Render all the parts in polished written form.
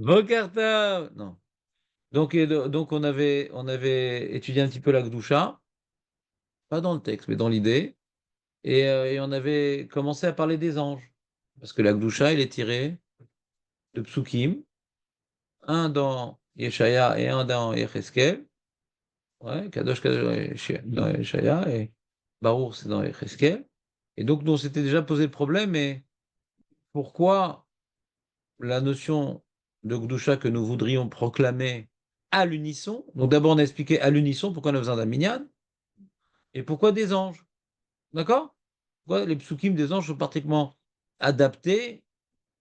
Bokerta. Non. Donc on avait étudié un petit peu la Gdusha, pas dans le texte, mais dans l'idée, et on avait commencé à parler des anges. Parce que la Gdusha, il est tiré de Psukim, un dans Yeshaya et un dans Yecheskel. Ouais, Kadosh, Kadosh dans Yeshaya et Baruch, c'est dans Yecheskel. Et donc, on s'était déjà posé le problème, mais pourquoi la notion de Gdusha que nous voudrions proclamer à l'unisson? Donc, d'abord, on a expliqué à l'unisson pourquoi on a besoin d'un minyan et pourquoi des anges. D'accord? Pourquoi les psukim des anges sont particulièrement adaptés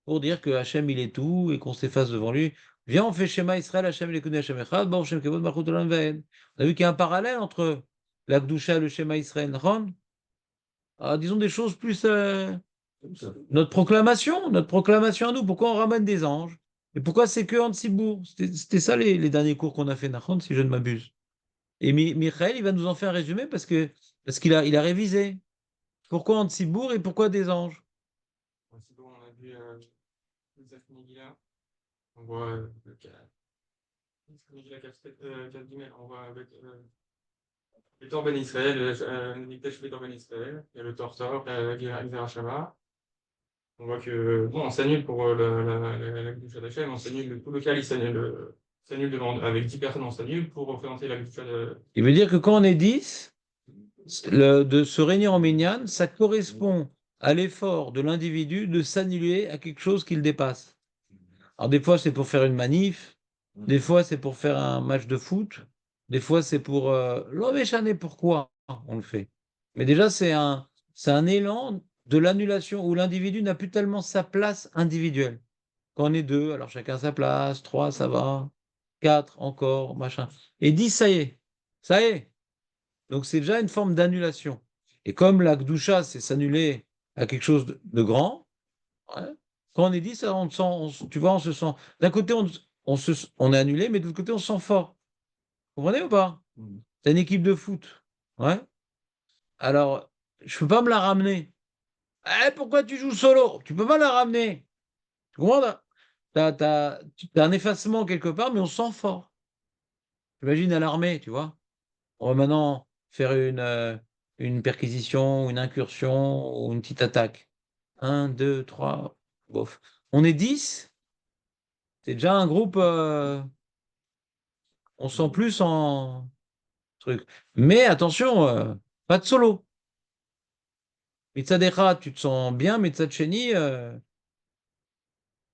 pour dire que Hachem, il est tout et qu'on s'efface devant lui. Viens, on fait Shema Israël, Hachem, il est connu, Hachem Echad, Baruch Shem Kevod Malchut Olam Vaed. On a vu qu'il y a un parallèle entre la Gdusha et le Shema Israël. Disons des choses plus. Notre proclamation à nous. Pourquoi on ramène des anges? Et pourquoi c'est que en Tzibour? C'était ça les derniers cours qu'on a fait, Nahon, si je ne m'abuse. Et Michael, il va nous en faire un résumé parce qu'il a révisé. Pourquoi en Tzibour et pourquoi des anges? C'est bon, on a vu Zef Megillah. On voit le Megillah 4 Gimel. On voit avec le Tor Ben Israël, le Nikdash Ben Israël, il y a le Tortor, Gzera Shama. On voit que, bon, on s'annule pour la Gdusha d'Hachem, on s'annule, tout le cas, il s'annule devant, avec 10 personnes, on s'annule pour représenter la Gdusha de. Il veut dire que quand on est 10, de se réunir en minyan, ça correspond à l'effort de l'individu de s'annuler à quelque chose qui le dépasse. Alors des fois c'est pour faire une manif, des fois c'est pour faire un match de foot, des fois c'est pour l'homme échané pourquoi on le fait. Mais déjà c'est un élan de l'annulation où l'individu n'a plus tellement sa place individuelle. Quand on est deux, alors chacun sa place, trois ça va, quatre encore, machin. Et 10 ça y est, ça y est. Donc c'est déjà une forme d'annulation. Et comme la Gdusha, c'est s'annuler à quelque chose de grand, ouais, quand on est 10, ça, on sent, tu vois, on se sent. D'un côté, on est annulé, mais de l'autre côté, on se sent fort. Vous comprenez ou pas? C'est une équipe de foot. Ouais. Alors, je ne peux pas me la ramener. Pourquoi tu joues solo? Tu peux pas la ramener. Tu comprends? T'as un effacement quelque part, mais on se sent fort. Imagine à l'armée, tu vois. On va maintenant faire une perquisition, une incursion ou une petite attaque. Un, deux, trois, bof. On est 10, c'est déjà un groupe, on sent plus en truc. Mais attention, pas de solo. Mitzadera, tu te sens bien, Mitzad Sheni,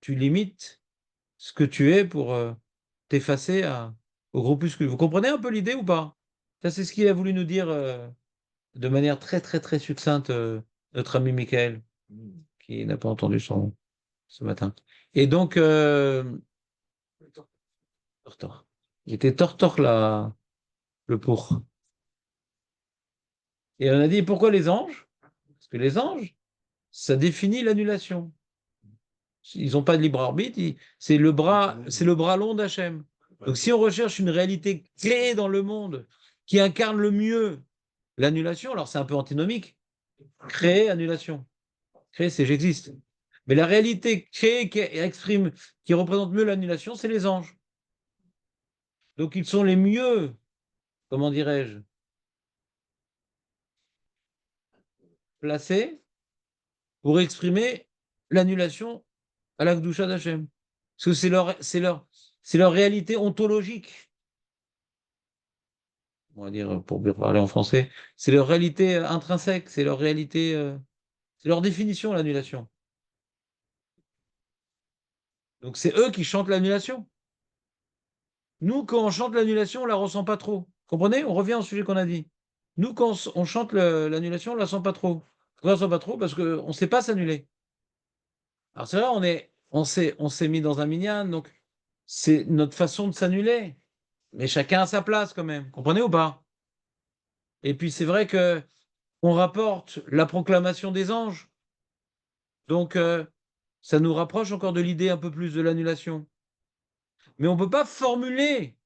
tu limites ce que tu es pour t'effacer au groupuscule. Vous comprenez un peu l'idée ou pas? Ça, c'est ce qu'il a voulu nous dire de manière très, très, très succincte, notre ami Michael, qui n'a pas entendu ce matin. Et donc, Tortor. Il était Tortor là, le pour. Et on a dit pourquoi les anges? Parce que les anges, ça définit l'annulation. Ils n'ont pas de libre arbitre, c'est le bras long d'Hachem. Donc si on recherche une réalité clé dans le monde qui incarne le mieux l'annulation, alors c'est un peu antinomique. Créer, annulation. Créer, c'est j'existe. Mais la réalité créée qui exprime, qui représente mieux l'annulation, c'est les anges. Donc ils sont les mieux, comment dirais-je, placés pour exprimer l'annulation à la Gdusha d'Hachem. Parce que c'est leur réalité ontologique. On va dire, pour bien parler en français, c'est leur réalité intrinsèque, c'est leur réalité, c'est leur définition, l'annulation. Donc c'est eux qui chantent l'annulation. Nous, quand on chante l'annulation, on ne la ressent pas trop. Comprenez? On revient au sujet qu'on a dit. Nous, quand on chante l'annulation, on ne la sent pas trop. Pourquoi on ne la sent pas trop? Parce qu'on ne sait pas s'annuler. Alors c'est vrai, on s'est mis dans un minyan, donc c'est notre façon de s'annuler. Mais chacun a sa place quand même. Comprenez ou pas? Et puis c'est vrai que on rapporte la proclamation des anges. Donc ça nous rapproche encore de l'idée un peu plus de l'annulation. Mais on ne peut pas formuler.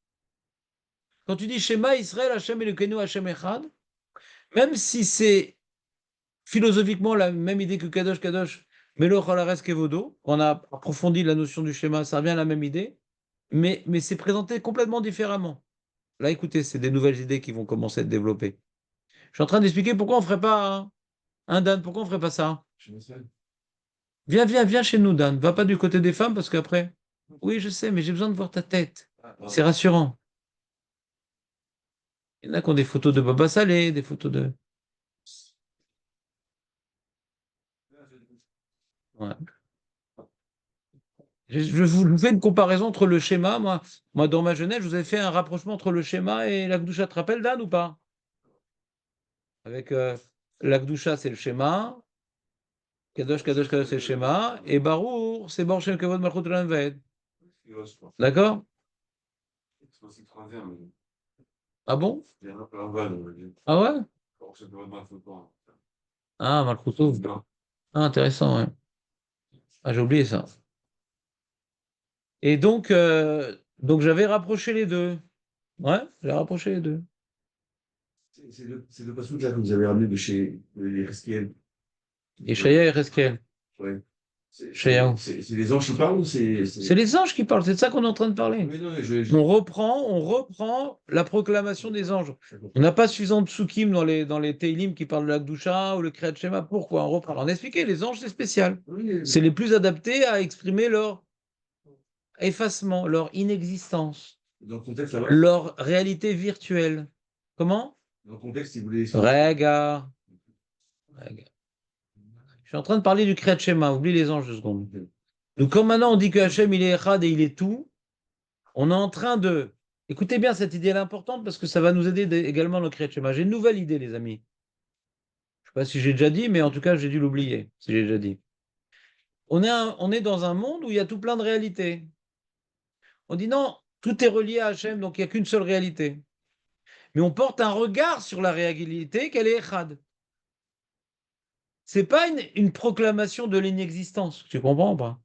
Quand tu dis Shema Israël, Hachem Elokeinu, Hachem Echad, même si c'est philosophiquement la même idée que Kadosh Kadosh, Melo Cholares Kevodo, on a approfondi la notion du schéma, ça revient à la même idée, mais c'est présenté complètement différemment. Là, écoutez, c'est des nouvelles idées qui vont commencer à être développées. Je suis en train d'expliquer pourquoi on ne ferait pas un Dan, pourquoi on ne ferait pas ça? Viens, viens, viens chez nous, Dan. Va pas du côté des femmes parce qu'après. Oui, je sais, mais j'ai besoin de voir ta tête. C'est rassurant. Il y en a qui ont des photos de Baba Salé, des photos de. Ouais. Je vous fais une comparaison entre le schéma. Moi, dans ma jeunesse, je vous ai fait un rapprochement entre le schéma et l'Akdoucha. Tu te rappelles, Dan, ou pas? Avec l'Akdoucha, c'est le schéma. Kadosh, Kadosh, Kadosh, c'est le schéma. Et Barour, c'est Bor Shem Kavod Malchut Olam Vaed. D'accord? Ah bon? Ah ouais? Ah, Malchut Tov. Ah, intéressant, ouais. Ah, j'ai oublié ça. Et donc j'avais rapproché les deux. Ouais, j'ai rapproché les deux. C'est le passage là que vous avez ramené de chez les Resquiel. Et Shaya et Reskel. Ouais. Shaya. C'est les anges qui parlent ou C'est les anges qui parlent, c'est de ça qu'on est en train de parler. Oui, non, On reprend la proclamation des anges. On n'a pas suffisamment de psukim dans les Teilim qui parlent de l'Akdoucha ou le Kriyat Shema. Pourquoi? On reprend. On a expliqué, les anges, c'est spécial. Oui, C'est les plus adaptés à exprimer leur effacement, leur inexistence, dans le contexte, ça va. leur réalité virtuelle. Comment? Dans le contexte, ils voulaient. Rega. Rega. Je suis en train de parler du Kriyat Shema. Oublie les anges 2 secondes. Donc, comme maintenant on dit que Hachem, il est Echad et il est tout, on est en train de. Écoutez bien, cette idée elle est importante parce que ça va nous aider également dans le Kriyat Shema. J'ai une nouvelle idée, les amis. Je ne sais pas si j'ai déjà dit, mais en tout cas, j'ai dû l'oublier, si j'ai déjà dit. On est dans un monde où il y a tout plein de réalités. On dit non, tout est relié à Hachem, donc il n'y a qu'une seule réalité. Mais on porte un regard sur la réalité qu'elle est Echad. C'est pas une proclamation de l'inexistence, tu comprends pas?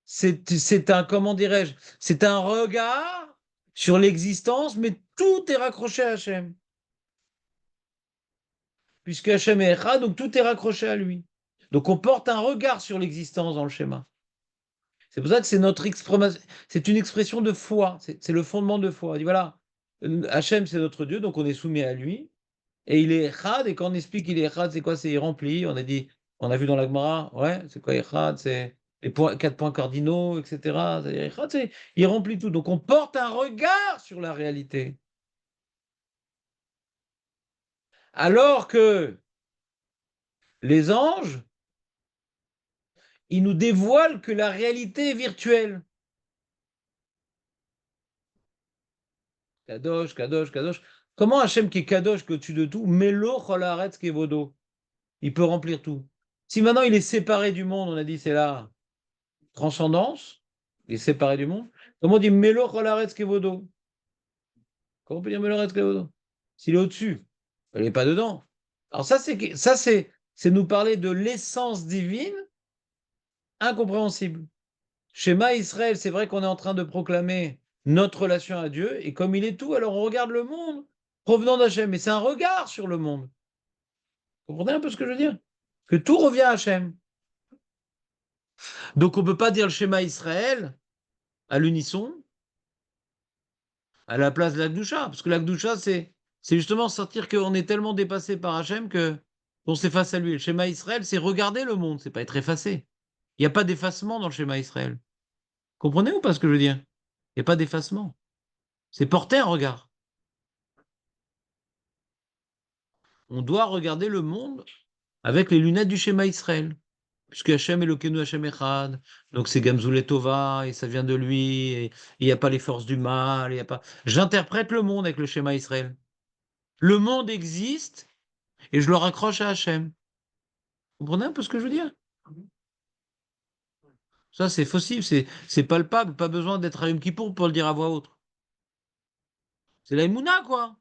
C'est un, comment dirais-je, c'est un regard sur l'existence, mais tout est raccroché à Hachem. Puisque Hachem est Echad, donc tout est raccroché à lui. Donc on porte un regard sur l'existence dans le schéma. C'est pour ça que c'est une expression de foi, c'est le fondement de foi. On dit voilà, Hachem c'est notre Dieu, donc on est soumis à lui, et il est Echad, et quand on explique qu'il est Echad, c'est quoi? C'est il remplit, on a vu dans la Gemara, ouais, c'est quoi Echad? C'est les 4 points cardinaux, etc. C'est-à-dire, Echad, il remplit tout. Donc on porte un regard sur la réalité. Alors que les anges, ils nous dévoilent que la réalité est virtuelle. Kadosh, Kadosh, Kadosh. Comment Hachem qui est Kadosh, qui est au-dessus de tout, Melo Cholaretz Kevodo, il peut remplir tout. Si maintenant il est séparé du monde, on a dit c'est la transcendance, il est séparé du monde. Comment on dit Melo Cholaretz Kevodo? Comment on peut dire Melo Cholaretz Kevodo? S'il est au-dessus, il n'est pas dedans. Alors c'est nous parler de l'essence divine incompréhensible. Schéma Israël, c'est vrai qu'on est en train de proclamer notre relation à Dieu, et comme il est tout, alors on regarde le monde provenant d'Hachem, mais c'est un regard sur le monde. Vous comprenez un peu ce que je veux dire? Que tout revient à Hachem. Donc on ne peut pas dire le schéma Israël à l'unisson, à la place de l'Akdoucha, parce que l'Akdoucha, c'est justement sentir qu'on est tellement dépassé par Hachem qu'on s'efface à lui. Le schéma Israël, c'est regarder le monde, c'est pas être effacé. Il n'y a pas d'effacement dans le schéma Israël. Comprenez ou pas ce que je veux dire? Il n'y a pas d'effacement. C'est porter un regard. On doit regarder le monde avec les lunettes du schéma Israël. Puisque Hachem Elokeinu Hachem Echad, donc c'est Gamzoulet Tova, et ça vient de lui, et il n'y a pas les forces du mal, il y a pas. J'interprète le monde avec le schéma Israël. Le monde existe, et je le raccroche à Hachem. Vous comprenez un peu ce que je veux dire? Ça, c'est possible, c'est palpable, pas besoin d'être à Yom Kippour pour le dire à voix haute. C'est la Emouna, quoi.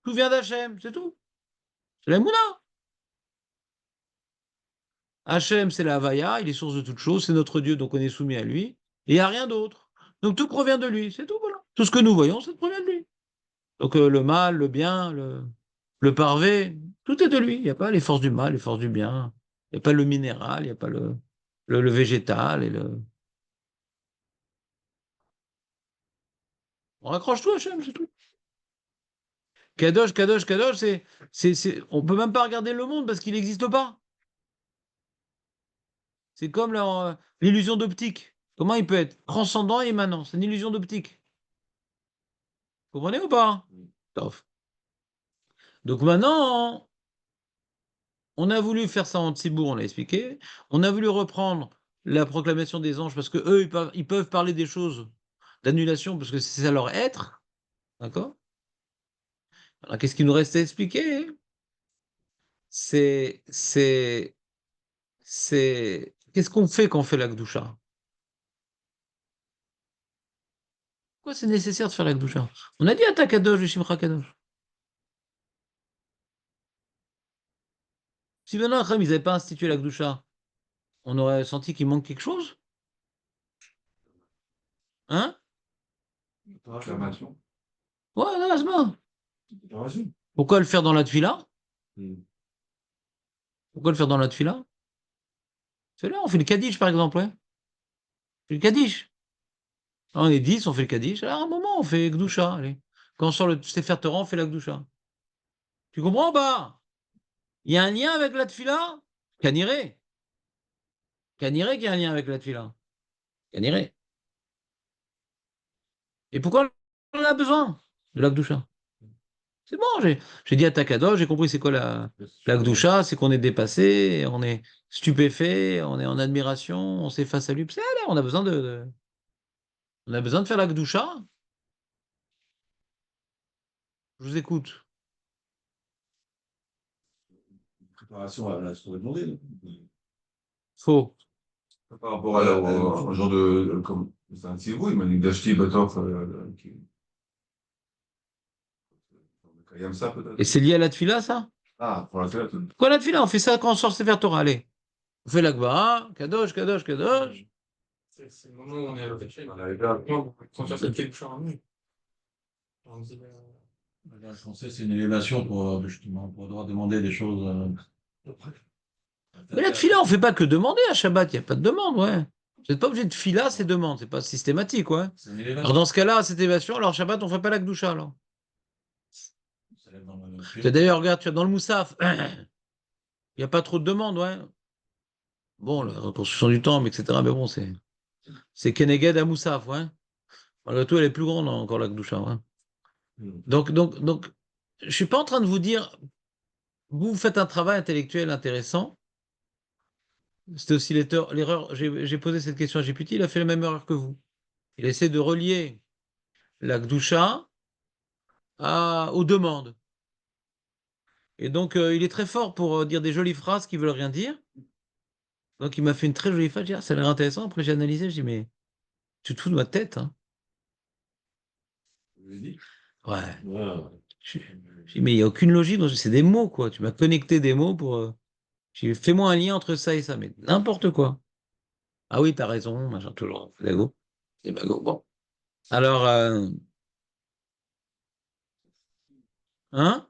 Tout vient d'Hachem, c'est tout. C'est la Emouna. Hachem, c'est la Havaya, il est source de toutes choses, c'est notre Dieu, donc on est soumis à lui. Et il n'y a rien d'autre. Donc tout provient de lui, c'est tout, voilà. Tout ce que nous voyons, ça provient de lui. Donc le mal, le bien, le parvé, tout est de lui. Il n'y a pas les forces du mal, les forces du bien. Il n'y a pas le minéral, il n'y a pas le végétal et le. On raccroche tout, Hachem, c'est tout. Kadosh, Kadosh, Kadosh, on peut même pas regarder le monde parce qu'il n'existe pas. C'est comme l'illusion d'optique. Comment il peut être transcendant et émanent? C'est une illusion d'optique. Vous comprenez ou pas? Tof. Donc maintenant, on a voulu faire ça en Tzibour, on l'a expliqué. On a voulu reprendre la proclamation des anges parce que eux, ils peuvent parler des choses d'annulation parce que c'est ça leur être. D'accord? Alors, qu'est-ce qu'il nous reste à expliquer? C'est, c'est, Qu'est-ce qu'on fait quand on fait l'Akdoucha? Pourquoi c'est nécessaire de faire l'Akdoucha? On a dit à Takadosh, Shimcha Kadosh. Si maintenant, après, ils n'avaient pas institué l'Akdoucha, on aurait senti qu'il manque quelque chose? Hein? Affirmation. Ouais, non, c'est bon. Affirmation. Pourquoi le faire dans la tefila? Hmm. Pourquoi le faire dans la tefila? C'est là, on fait le Kaddish, par exemple, ouais. On fait le Kaddish. On est 10, on fait le Kaddish. Alors, à un moment, on fait Gdoucha, allez. Quand on sort le Sefer Torah, on fait la Gdoucha. Tu comprends ou pas? Il y a un lien avec la tefila? Caniré. Caniré qu'il y a un lien avec la tefila. Caniré. Et pourquoi on en a besoin de la Gdoucha? C'est bon, j'ai dit à Takadosh, j'ai compris c'est quoi la Gdoucha, c'est qu'on est dépassé, on est stupéfait, on est en admiration, on s'efface à lui. C'est là, on a besoin de faire la Gdoucha. Je vous écoute. Préparation à ce qu'on va demander. Faux. Par rapport au genre comme c'est un petit vous, il m'a dit d'acheter Batov Kayam ça peut-être. Et c'est lié à la tefila, ça? Ah, pour la fête. Quoi la tefila? On fait ça quand on sort Sefer Torah, allez. On fait l'Akbara, Kadosh, Kadosh, Kadosh. C'est le moment où on est à l'officiel. On avait pas. Non, on faire cette quelque chose en nous. On dit, Le français, c'est une élévation pour justement pour pouvoir demander des choses. Mais la tefila, on fait pas que demander à Shabbat, il n'y a pas de demande, ouais. Vous n'êtes pas obligé de tefila, c'est demande, c'est pas systématique, ouais. C'est une Alors élévation. dans ce cas-là, cette élévation, alors Shabbat, on fait pas la Gdoucha, alors. Ça lève dans le- D'ailleurs, regarde, tu vois, dans le Moussaf, il n'y a pas trop de demandes, ouais. Bon, la reconstruction du temple, etc. Mais bon, c'est Keneged à Moussaf, ouais. Malgré tout, elle est plus grande encore, la Gdoucha, ouais. Donc, je suis pas en train de vous dire, vous faites un travail intellectuel intéressant. C'était aussi l'erreur. J'ai posé cette question à GPT, il a fait la même erreur que vous. Il essaie de relier la Gdoucha aux demandes. Et donc, il est très fort pour dire des jolies phrases qui veulent rien dire. Donc, il m'a fait une très jolie phrase. J'ai dit, ah, ça a l'air intéressant. Après, j'ai analysé. J'ai dit, mais tu te fous de ma tête, hein. Je l'ai dit. Ouais. Ouais. J'ai dit, mais il n'y a aucune logique. C'est des mots, quoi. Tu m'as connecté des mots pour. J'ai dit, fais-moi un lien entre ça et ça. Mais n'importe quoi. Ah oui, t'as raison. Machin, toujours. Pédago. Pédago. Bon. Alors, hein?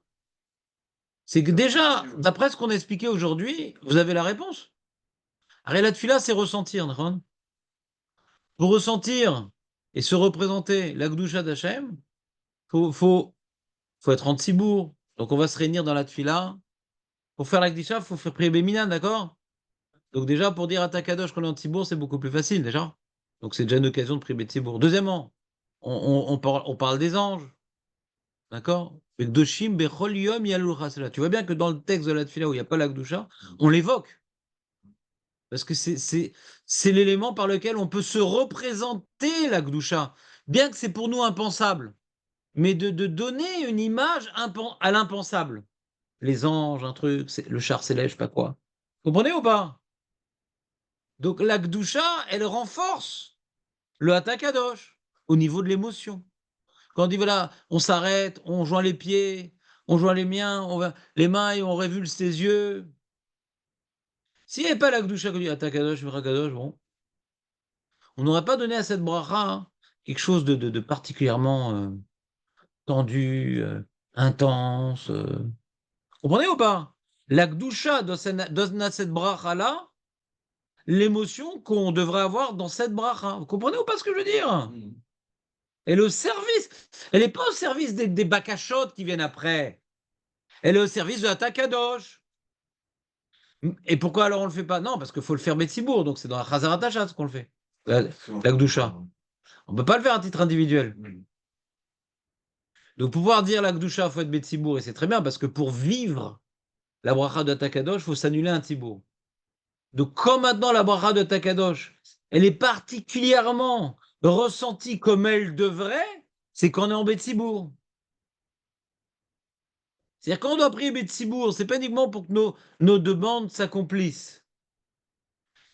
C'est que déjà, d'après ce qu'on a expliqué aujourd'hui, vous avez la réponse. Arrêt Tfila, c'est ressentir, d'accord? Pour ressentir et se représenter la Gdusha d'Hachem, faut être en Tzibour. Donc on va se réunir dans la Tfila. Pour faire la Gdusha, il faut faire prier Béminan, d'accord? Donc déjà, pour dire à Takadosh qu'on est en Tzibour, c'est beaucoup plus facile, déjà. Donc c'est déjà une occasion de prier Tzibour. Deuxièmement, on parle des anges, d'accord? Gdoshim bechol yom yalul chasela. Tu vois bien que dans le texte de la Tfila où il n'y a pas la Gdusha, on l'évoque. Parce que c'est l'élément par lequel on peut se représenter la Gdusha. Bien que c'est pour nous impensable. Mais de donner une image à l'impensable. Les anges, un truc, le char céleste, je sais pas quoi. Vous comprenez ou pas? Donc la Gdusha, elle renforce le Hatakadosh au niveau de l'émotion. Quand on dit voilà, on s'arrête, on joint les pieds, on joint les miens, les mains et on révulse ses yeux. S'il n'y avait pas la Gdusha qui dit Hatakadosh, Mirakadosh, bon, on n'aurait pas donné à cette bracha quelque chose de particulièrement tendu, intense. Vous comprenez ou pas? La Gdusha donne cette bracha-là l'émotion qu'on devrait avoir dans cette bracha. Vous comprenez ou pas ce que je veux dire? Elle est au service. Elle n'est pas au service des bakachotes qui viennent après. Elle est au service de la Takadosh. Et pourquoi alors on ne le fait pas? Non, parce qu'il faut le faire Betsibour, donc c'est dans la Chazarat Hachatz qu'on le fait. La Gdusha. On ne peut pas le faire à titre individuel. Donc pouvoir dire la Gdusha, il faut être Betsibour, et c'est très bien, parce que pour vivre la bracha de Takadosh, il faut s'annuler un Tibour. Donc comme maintenant la bracha de Takadosh, elle est particulièrement ressentie comme elle devrait, c'est quand on est en Betsibour. C'est-à-dire quand on doit prier Betsibour, c'est pas uniquement pour que nos demandes s'accomplissent.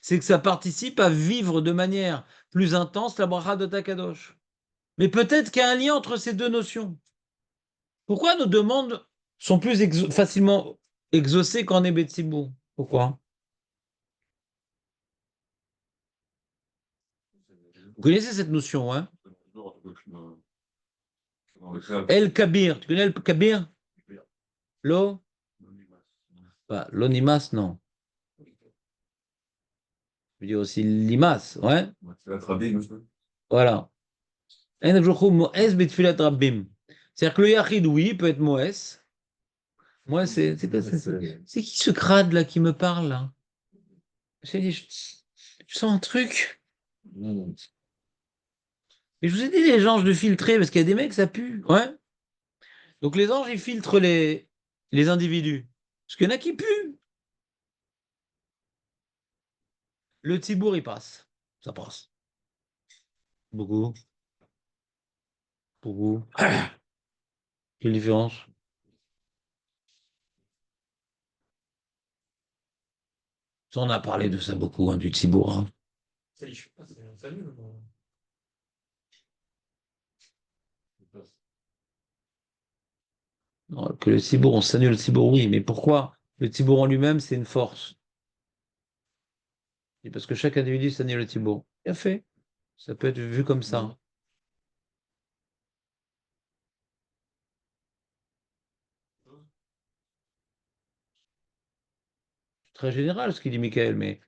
C'est que ça participe à vivre de manière plus intense la bracha de Takadosh. Mais peut-être qu'il y a un lien entre ces deux notions. Pourquoi nos demandes sont plus facilement exaucées quand on est Betsibour? Pourquoi? Vous connaissez cette notion, hein? El Kabir. Tu connais El Kabir? Lo? Bah, l'onimas, non. Je veux dire aussi limas, ouais. Voilà. C'est-à-dire que le yachid, oui, peut être moès. Moi, c'est qui ce crade là qui me parle là? Je sens un truc. Et je vous ai dit les anges de filtrer parce qu'il y a des mecs ça pue, ouais. Donc les anges ils filtrent les individus parce qu'il y en a qui puent. Le tibour il passe, ça passe. Beaucoup, beaucoup. Quelle différence? Ça, on a parlé de ça beaucoup, hein, du tibour. Hein. Ça, je sais pas, c'est nul. Non, que le tibour, on s'annule le tibour, oui, mais pourquoi? Le tibour en lui-même, c'est une force. Et parce que chaque individu s'annule le tibour. Bien fait. Ça peut être vu comme ça. Très général ce qu'il dit Michael, mais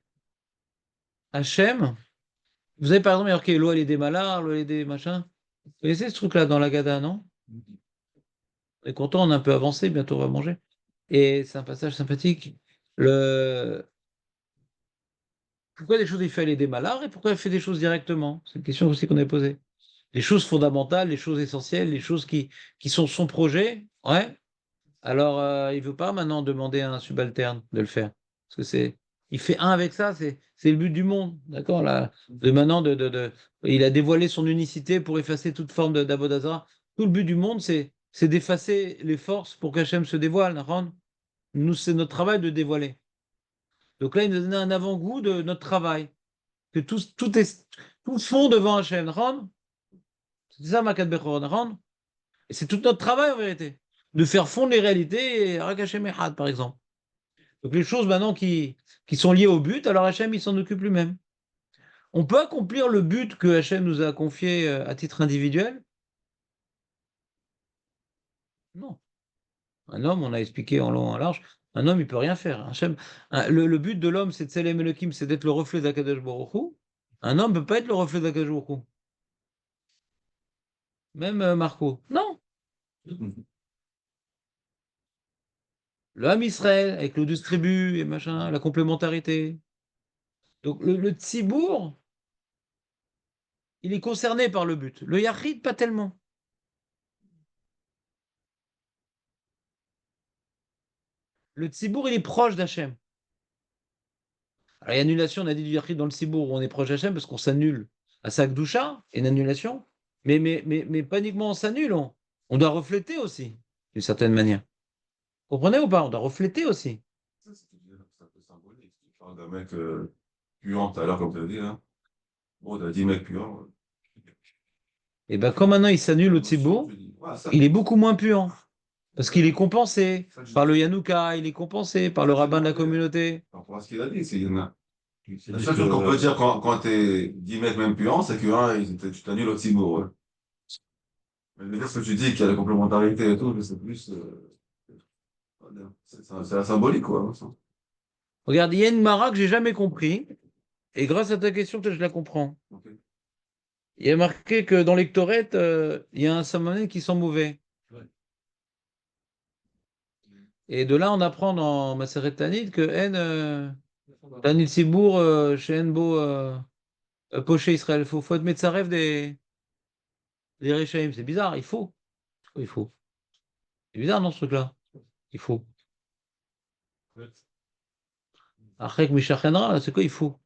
Hachem, vous avez par exemple marqué l'eau elle est des malars, l'eau elle est des machins. Vous connaissez ce truc-là dans la Gada, non? On est content, on a un peu avancé, bientôt on va manger. Et c'est un passage sympathique. Pourquoi des choses il fait aller des malars et pourquoi il fait des choses directement? C'est une question aussi qu'on a posée. Les choses fondamentales, les choses essentielles, les choses qui sont son projet, ouais. Alors, il ne veut pas maintenant demander à un subalterne de le faire. Parce que il fait un avec ça, c'est le but du monde. D'accord là, de maintenant, il a dévoilé son unicité pour effacer toute forme d'Avodazara. Tout le but du monde, c'est d'effacer les forces pour qu'Hachem se dévoile. D'accord. Nous, c'est notre travail de dévoiler. Donc là, il nous a donné un avant-goût de notre travail. Que tout fond devant Hachem. D'accord. C'est ça, Makat Bechor. D'accord. Et c'est tout notre travail en vérité. De faire fondre les réalités et Rakachem Echad, par exemple. Donc les choses maintenant qui sont liées au but, alors Hachem, il s'en occupe lui-même. On peut accomplir le but que Hachem nous a confié à titre individuel? Non. Un homme, on a expliqué en long, en large, un homme, il peut rien faire. Hachem, le but de l'homme, c'est de Tselem Elohim, c'est d'être le reflet d'Akadosh Baruch Hu. Un homme ne peut pas être le reflet d'Akadosh Baruch Hu. Même Marco. Non. Le Ham Israël, avec le distribu et machin, la complémentarité. Donc le tzibour, il est concerné par le but. Le yachid, pas tellement. Le tzibour, il est proche d'Hachem. Alors, il y a annulation, on a dit du yachid dans le tzibour, où on est proche d'Hachem parce qu'on s'annule à sa gdoucha, et une annulation. Mais pas uniquement on s'annule, on doit refléter aussi, d'une certaine manière. Vous comprenez ou pas? On doit refléter aussi. C'est un peu symbolique. Tu parles d'un mec puant tout à l'heure, comme tu as dit, hein. Bon, tu as dit mec puant. Et bien, comme maintenant il s'annule au tzibour, il est beaucoup moins puant. Parce qu'il est compensé par le Yanouka, il est compensé par le rabbin de la communauté. Par rapport à ce qu'il a dit, c'est la seule chose qu'on peut dire quand tu es 10 mecs même puants, c'est que tu t'annules au Tibour. Ouais. Mais ce que tu dis qu'il y a la complémentarité et tout, c'est plus. C'est la symbolique, quoi. Regarde, il y a une mara que j'ai jamais compris, et grâce à ta question, peut-être je la comprends. Ok. Il y a marqué que dans les Ktoret, il y a un samané qui sent mauvais. Ouais. Et de là, on apprend dans Maseret Tanit que Tanit Sibour, chez Enbo, Poché Israël, faut être Metzarev des Réchaïm. C'est bizarre, il faut. Il faut. C'est bizarre, non, ce truc-là? Il faut. Arrek Mishachenra, c'est quoi il faut?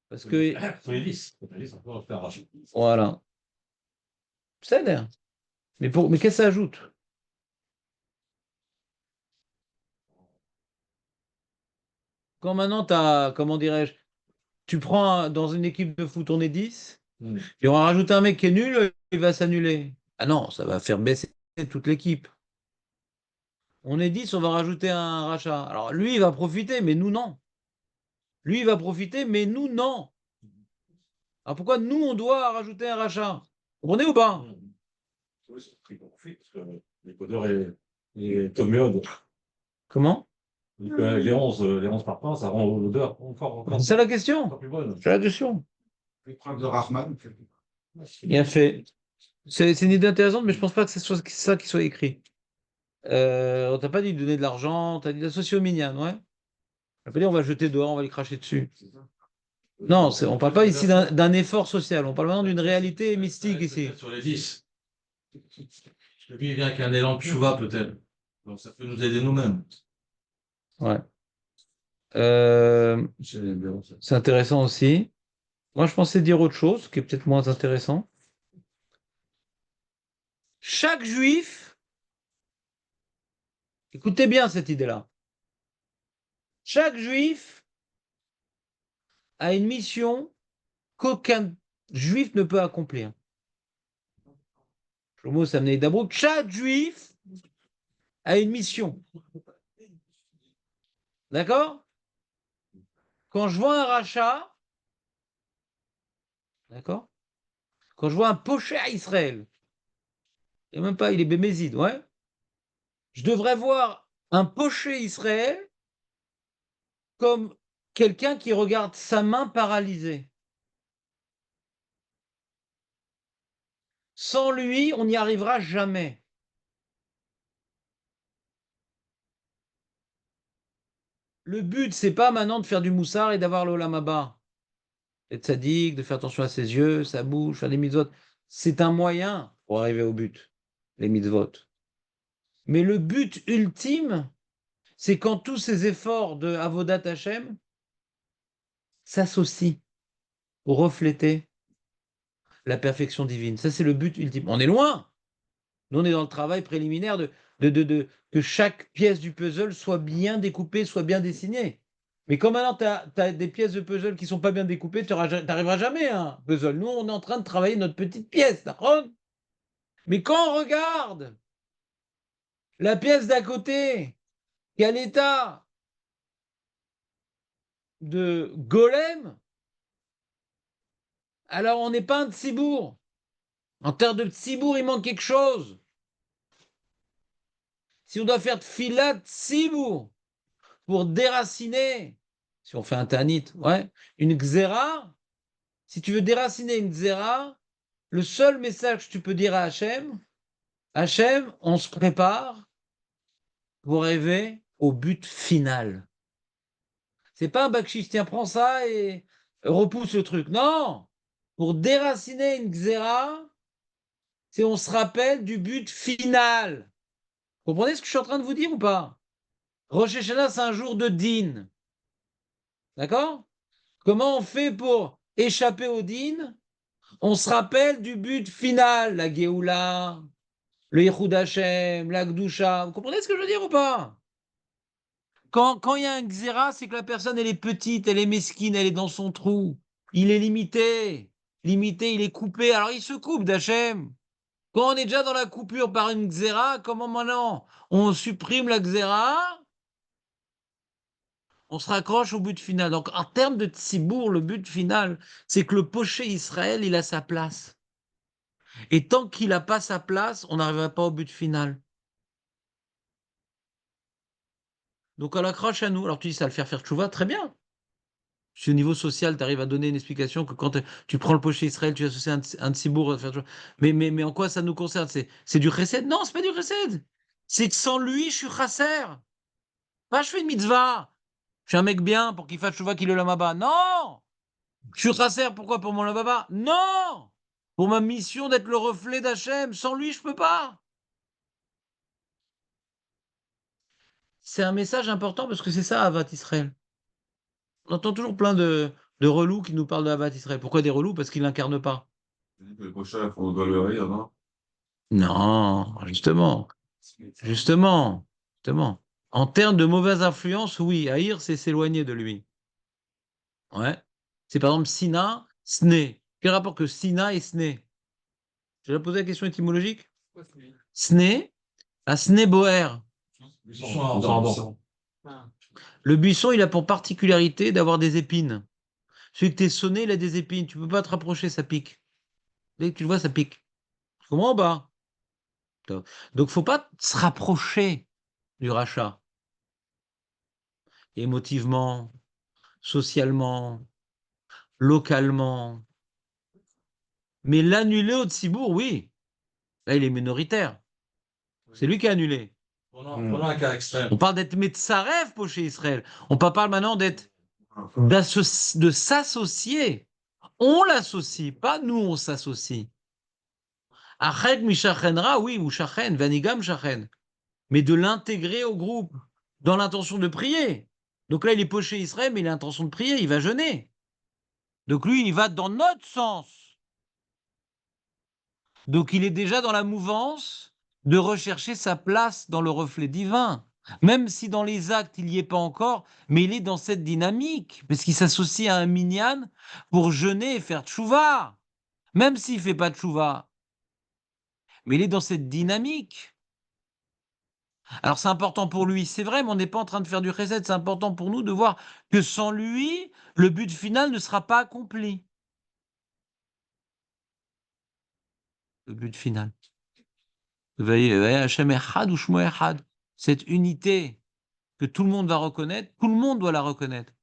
Parce que, Sur les 10. Sur les 10, on peut en faire arracher. voilà. C'est l'air. Mais qu'est-ce que ça ajoute? Quand maintenant, comment dirais-je, tu prends dans une équipe de foot, on est 10, et on va rajouter un mec qui est nul, il va s'annuler. Ah non, ça va faire baisser toute l'équipe. On est 10, on va rajouter un rachat. Alors lui, il va profiter, mais nous, non. Lui, il va profiter, mais nous, non. Alors pourquoi nous, on doit rajouter un rachat? Vous comprenez ou pas? Oui, c'est pris pour profit, parce que les codeurs et Toméode, Comment? les 11 parfums, ça rend l'odeur encore C'est ça la question. plus bonne. C'est la question. L'épreuve de Rahman. Bien fait. C'est une idée intéressante, mais je pense pas que ce soit ça qui soit écrit. On t'a pas dit de donner de l'argent, t'as dit d'associer aux minyanes, ouais. On pas dit on va le jeter dehors, on va les cracher dessus. Non, on parle pas ici d'un effort social, on parle maintenant d'une réalité mystique ici. Sur les 10. Lui, il vient avec un élan de chouva, peut-être. Donc, ça peut nous aider nous-mêmes. Ouais. C'est intéressant aussi. Moi, je pensais dire autre chose, qui est peut-être moins intéressant. Chaque juif, écoutez bien cette idée-là. Chaque juif a une mission qu'aucun juif ne peut accomplir. Shlomo Samnei Dabrouk, chaque juif a une mission. D'accord? Quand je vois un rachat, d'accord? Quand je vois un poché à Israël, et même pas, il est bémézide, ouais. Je devrais voir un poché Israël comme quelqu'un qui regarde sa main paralysée. Sans lui, on n'y arrivera jamais. Le but, c'est pas maintenant de faire du moussard et d'avoir l'olam haba, d'être sadique, de faire attention à ses yeux, sa bouche, faire des mitzvot. C'est un moyen pour arriver au but, les mitzvot. Mais le but ultime, c'est quand tous ces efforts de Avodat Hashem s'associent pour refléter la perfection divine. Ça, c'est le but ultime. On est loin. Nous, on est dans le travail préliminaire que chaque pièce du puzzle soit bien découpée, soit bien dessinée. Mais comme maintenant, tu as des pièces de puzzle qui ne sont pas bien découpées, tu n'arriveras jamais à un puzzle. Nous, on est en train de travailler notre petite pièce, d'accord? Mais quand on regarde la pièce d'à côté, qui est à l'état de golem, alors on n'est pas un tsibour. En termes de tsibour, il manque quelque chose. Si on doit faire filat tsibour pour déraciner, si on fait un tanit, ouais, une xéra, si tu veux déraciner une xéra, le seul message que tu peux dire à Hachem, Hachem, on se prépare pour rêver au but final. C'est pas un bakchis, tiens, prends ça et repousse le truc. Non, pour déraciner une xéra, c'est on se rappelle du but final. Vous comprenez ce que je suis en train de vous dire ou pas? Rosh Hashanah, c'est un jour de din. D'accord? Comment on fait pour échapper au din? On se rappelle du but final, la Géoula, le Yichud Hashem, la Gdusha. Vous comprenez ce que je veux dire ou pas? Quand il y a un Xéra, c'est que la personne, elle est petite, elle est mesquine, elle est dans son trou. Il est limité. Limité, il est coupé. Alors il se coupe d'Hachem. Quand on est déjà dans la coupure par une Xéra, comment maintenant on supprime la Xéra? On se raccroche au but final. Donc, en termes de tzibour, le but final, c'est que le poché Israël, il a sa place. Et tant qu'il n'a pas sa place, on n'arrivera pas au but final. Donc, elle accroche à nous. Alors, tu dis, ça va le faire tchouva, très bien. Si au niveau social, tu arrives à donner une explication que quand tu prends le poché Israël, tu associes un tsibour à faire tchouva. Mais en quoi ça nous concerne? C'est du chesed? Non, c'est pas du chesed. C'est que sans lui, je suis chasser. Pas je fais une mitzvah. Je suis un mec bien pour qu'il fasse tchouva qu'il le lamaba. Non! Je suis chasser, pourquoi? Pour mon lamaba? Non! Pour ma mission d'être le reflet d'Hachem. Sans lui, je peux pas. C'est un message important parce que c'est ça, Havat Israël. On entend toujours plein de relous qui nous parlent de Havat Israël. Pourquoi des relous? Parce qu'ils l'incarnent pas. Tu dis que le prochain, on doit le rire, non? Non, justement, justement, justement. En termes de mauvaise influence, oui, haïr, c'est s'éloigner de lui. Ouais. C'est par exemple Sina, Sné. Quel rapport que Sina et Sné? J'ai déjà posé la question étymologique? Quoi, c'est lui? Sné, à Sné Boer. Buisson ardent. Ah. Le buisson, il a pour particularité d'avoir des épines. Celui que t'es sonné, il a des épines. Tu peux pas te rapprocher, ça pique. Dès que tu le vois, ça pique. Tu comprends ou pas? Donc, faut pas se rapprocher du rachat. Émotivement, socialement, localement. Mais l'annuler au Tsibourg, oui. Là, il est minoritaire. C'est lui qui a annulé. Prenons un cas extrême. On parle d'être Metsarev pour chez Israël. On parle maintenant de s'associer. On l'associe, pas nous, on s'associe. Achet mishachenra, oui, ou shachen, vanigam shachen. Mais de l'intégrer au groupe, dans l'intention de prier. Donc là, il est poché Israël, mais il a l'intention de prier, il va jeûner. Donc lui, il va dans notre sens. Donc il est déjà dans la mouvance de rechercher sa place dans le reflet divin. Même si dans les actes, il n'y est pas encore, mais il est dans cette dynamique, parce qu'il s'associe à un minyan pour jeûner et faire tchouva. Même s'il ne fait pas de tchouva. Mais il est dans cette dynamique. Alors c'est important pour lui, c'est vrai, mais on n'est pas en train de faire du chesed. C'est important pour nous de voir que sans lui, le but final ne sera pas accompli. Le but final. Vous voyez, Hachem Echad ou Shmo Echad. Cette unité que tout le monde va reconnaître, tout le monde doit la reconnaître.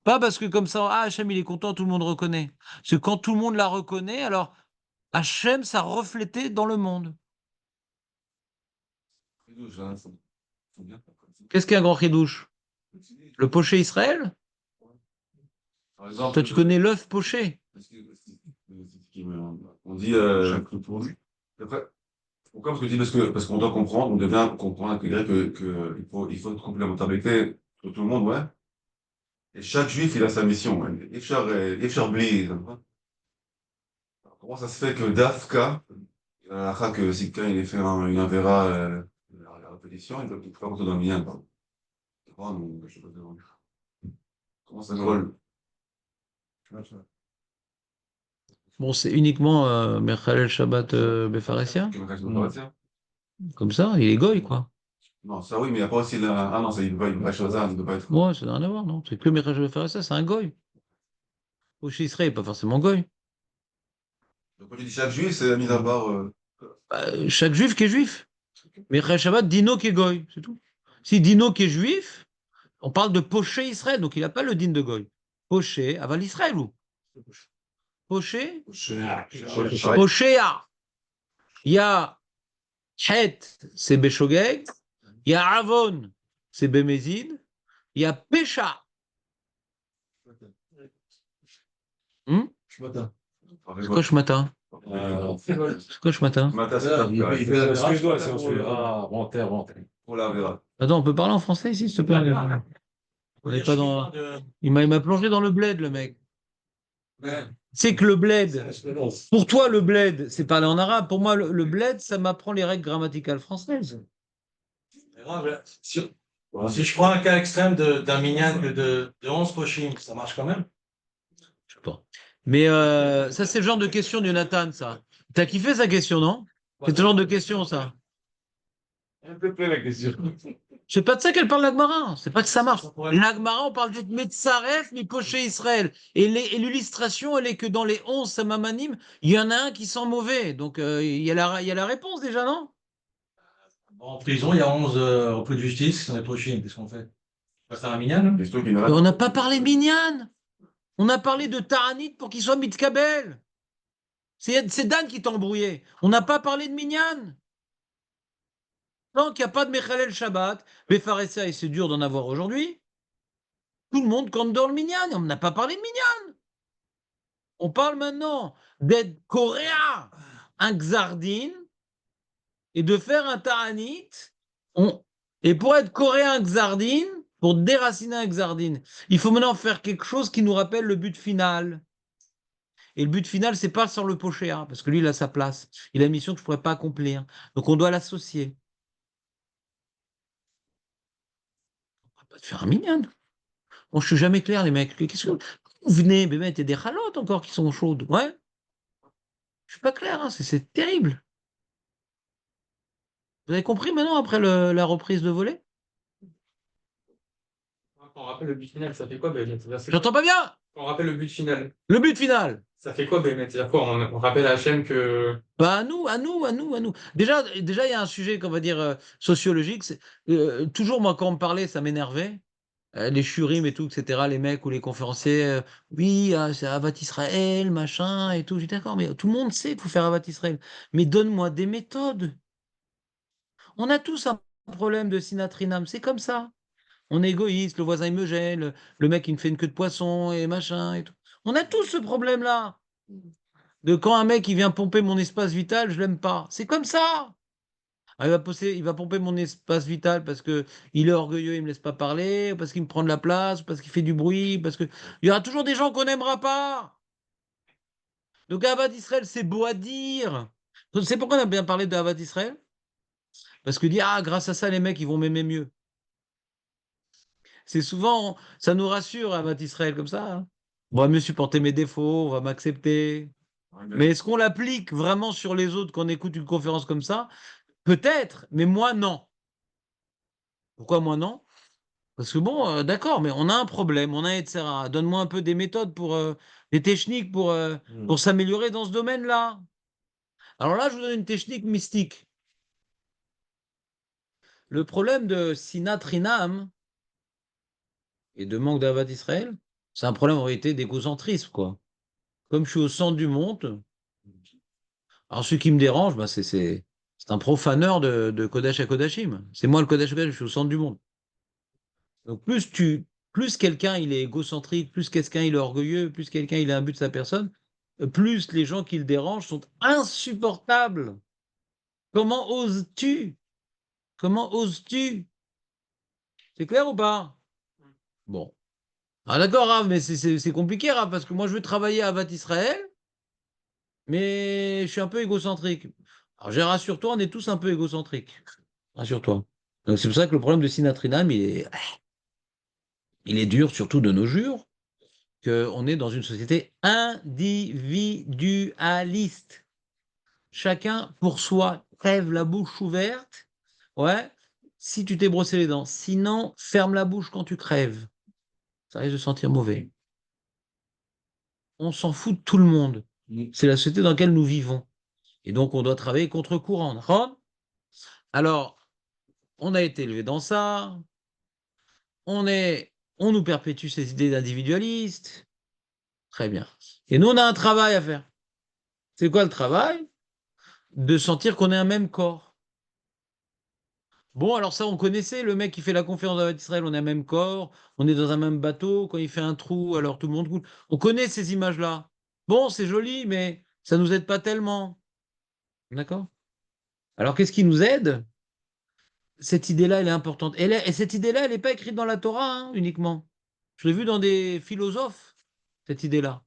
Pas parce que comme ça, Hachem il est content, tout le monde reconnaît. Parce que quand tout le monde la reconnaît, alors Hachem, ça reflétait dans le monde. Qu'est-ce qu'un grand chidouche? Le poché Israël? Par exemple, Toi, tu connais l'œuf poché? on dit après, pourquoi? Parce que je dis parce qu'on doit comprendre, on doit bien comprendre, intégrer que il faut une complémentarité de tout le monde, ouais. Et chaque juif, il a sa mission, ouais. Ifchar Bli. Comment ça se fait que Dafka, il a la halakha que si quelqu'un il fait une avéra, la répétition, il doit pas rentrer dans le mien, quoi. Je sais pas comment ça colle? Bon, c'est uniquement Mechalel Shabbat Befaresia. Comme ça, il est goy, quoi. Non, ça oui, mais il n'y a pas aussi la. Ah non, ça, il ne va choisir, il ne doit pas être. Ouais, ça n'a rien à voir, non. C'est que Mechalel Shabbat Befaresia, c'est un goy. Poché Israël, pas forcément goy. Donc quand tu dis chaque juif, c'est mis à part. Chaque juif qui est juif. Mechalel Shabbat, Dino qui est goy, c'est tout. Si Dino qui est juif, on parle de Poché Israël, donc il n'a pas le din de goy. Poché, aval Israël ou Poché? Poshéa. Il y a Het, c'est Beshogeg. Il y a Avon, c'est Bémézid. Il y a Pécha. C'est quoi Shmata? C'est quoi Shmata? Mata, c'est pas Il fait la ce que je dois, si on se fait. Ah, menteur. pour la Avera. Attends, on peut parler en français ici, s'il te plaît? On n'est pas dans. Il m'a plongé dans le bled, le mec. C'est que le bled, pour toi, le bled, c'est parler en arabe. Pour moi, le bled, ça m'apprend les règles grammaticales françaises. Si je prends un cas extrême d'un minyan de 11 pochim, ça marche quand même? Je sais pas. Mais ça, c'est le genre de question de Jonathan, ça. T'as kiffé sa question, non? C'est le genre de question, ça. Un peu près la question. C'est pas de ça qu'elle parle l'Agmara. C'est pas que ça marche. L'Agmara, on parle juste Metzaref, mais poché Israël. Et l'illustration, elle est que dans les 11 samamanim, il y en a un qui sent mauvais. Donc, il y a la réponse déjà, non? En prison, il y a 11 repris de justice qui sont les pochim. Qu'est-ce qu'on fait? C'est un minyan. Question qui Mais on n'a pas parlé de Minyan. On a parlé de Taranit pour qu'il soit Mitkabel. C'est Dan qui t'a embrouillé. On n'a pas parlé de Minyan. Tant qu'il n'y a pas de Mechalel Shabbat, Befaressa, et c'est dur d'en avoir aujourd'hui, tout le monde compte dans le Minyan. On n'a pas parlé de Minyan. On parle maintenant d'être coréen, un Xardin, et de faire un Taranit. Et pour être coréen Xardin, pour déraciner un Xardin, il faut maintenant faire quelque chose qui nous rappelle le but final. Et le but final, c'est pas sans le pochéa, parce que lui, il a sa place. Il a une mission que je ne pourrais pas accomplir. Donc on doit l'associer. On va pas te faire un minyan. Bon, je suis jamais clair, les mecs. Qu'est-ce que vous venez, mais il y a des ralottes encore qui sont chaudes. Ouais. Je suis pas clair, hein, c'est terrible. Vous avez compris maintenant après la reprise de volée? Quand on rappelle le but final, ça fait quoi, Bémet? J'entends pas bien. Quand on rappelle le but final, Le but final. ça fait quoi, Bémet? C'est-à-dire quoi? On rappelle à Hachem que. Bah à nous, à nous, à nous, à nous. Déjà, il y a un sujet qu'on va dire sociologique. Toujours, moi, quand on me parlait, ça m'énervait. Les shurim et tout, etc., les mecs ou les conférenciers, oui, c'est Avat Israël, machin et tout. Je dis d'accord, mais tout le monde sait qu'il faut faire Avat Israël. Mais donne-moi des méthodes. On a tous un problème de sinatrinam, c'est comme ça. On est égoïste, le voisin il me gêne, le mec il me fait une queue de poisson et machin et tout. On a tous ce problème-là. De quand un mec il vient pomper mon espace vital, je l'aime pas. C'est comme ça. Ah, il va pomper mon espace vital parce que il est orgueilleux, il me laisse pas parler, parce qu'il me prend de la place, parce qu'il fait du bruit, parce que il y aura toujours des gens qu'on n'aimera pas. Donc Avad Israël, c'est beau à dire. C'est pourquoi on a bien parlé de Avad Israël. Parce que dire, ah, grâce à ça, les mecs, ils vont m'aimer mieux. C'est souvent, ça nous rassure, Avad Israël, comme ça, hein. On va mieux supporter mes défauts, on va m'accepter. Mais est-ce qu'on l'applique vraiment sur les autres quand on écoute une conférence comme ça? Peut-être, mais moi, non. Pourquoi moi, non? Parce que bon, d'accord, mais on a un problème, on a etc. Donne-moi un peu des méthodes pour des techniques pour s'améliorer dans ce domaine-là. Alors là, je vous donne une technique mystique. Le problème de Sinat Rinam et de manque d'Avad Israël, c'est un problème en réalité d'égocentrisme, quoi. Comme je suis au centre du monde, alors ce qui me dérange, bah, c'est un profaneur de Kodesh à Kodashim. C'est moi le Kodesh à Kodashim, je suis au centre du monde. Donc plus quelqu'un il est égocentrique, plus quelqu'un il est orgueilleux, plus quelqu'un il a un but de sa personne, plus les gens qui le dérangent sont insupportables. Comment oses-tu? Comment oses-tu? C'est clair ou pas? Bon. Ah d'accord, Rav, mais c'est compliqué, Rav, parce que moi je veux travailler à Avat Israël, mais je suis un peu égocentrique. Alors je rassure-toi, on est tous un peu égocentriques. Rassure-toi. Donc c'est pour ça que le problème de Sinatrinam, il est dur, surtout de nos jours, qu'on est dans une société individualiste. Chacun pour soi, crève la bouche ouverte. Ouais, si tu t'es brossé les dents. Sinon, ferme la bouche quand tu crèves. Ça risque de sentir mauvais. On s'en fout de tout le monde. C'est la société dans laquelle nous vivons. Et donc, on doit travailler contre-courant. D'accord? Alors, on a été élevé dans ça. On nous perpétue ces idées d'individualistes. Très bien. Et nous, on a un travail à faire. C'est quoi le travail? De sentir qu'on est un même corps. Bon, alors ça, on connaissait, le mec qui fait la conférence d'Avat Israël, on est un même corps, on est dans un même bateau, quand il fait un trou, alors tout le monde coule. On connaît ces images-là. Bon, c'est joli, mais ça nous aide pas tellement. D'accord? Alors, qu'est-ce qui nous aide? Cette idée-là, elle est importante. Et cette idée-là, elle n'est pas écrite dans la Torah, hein, uniquement. Je l'ai vu dans des philosophes, cette idée-là.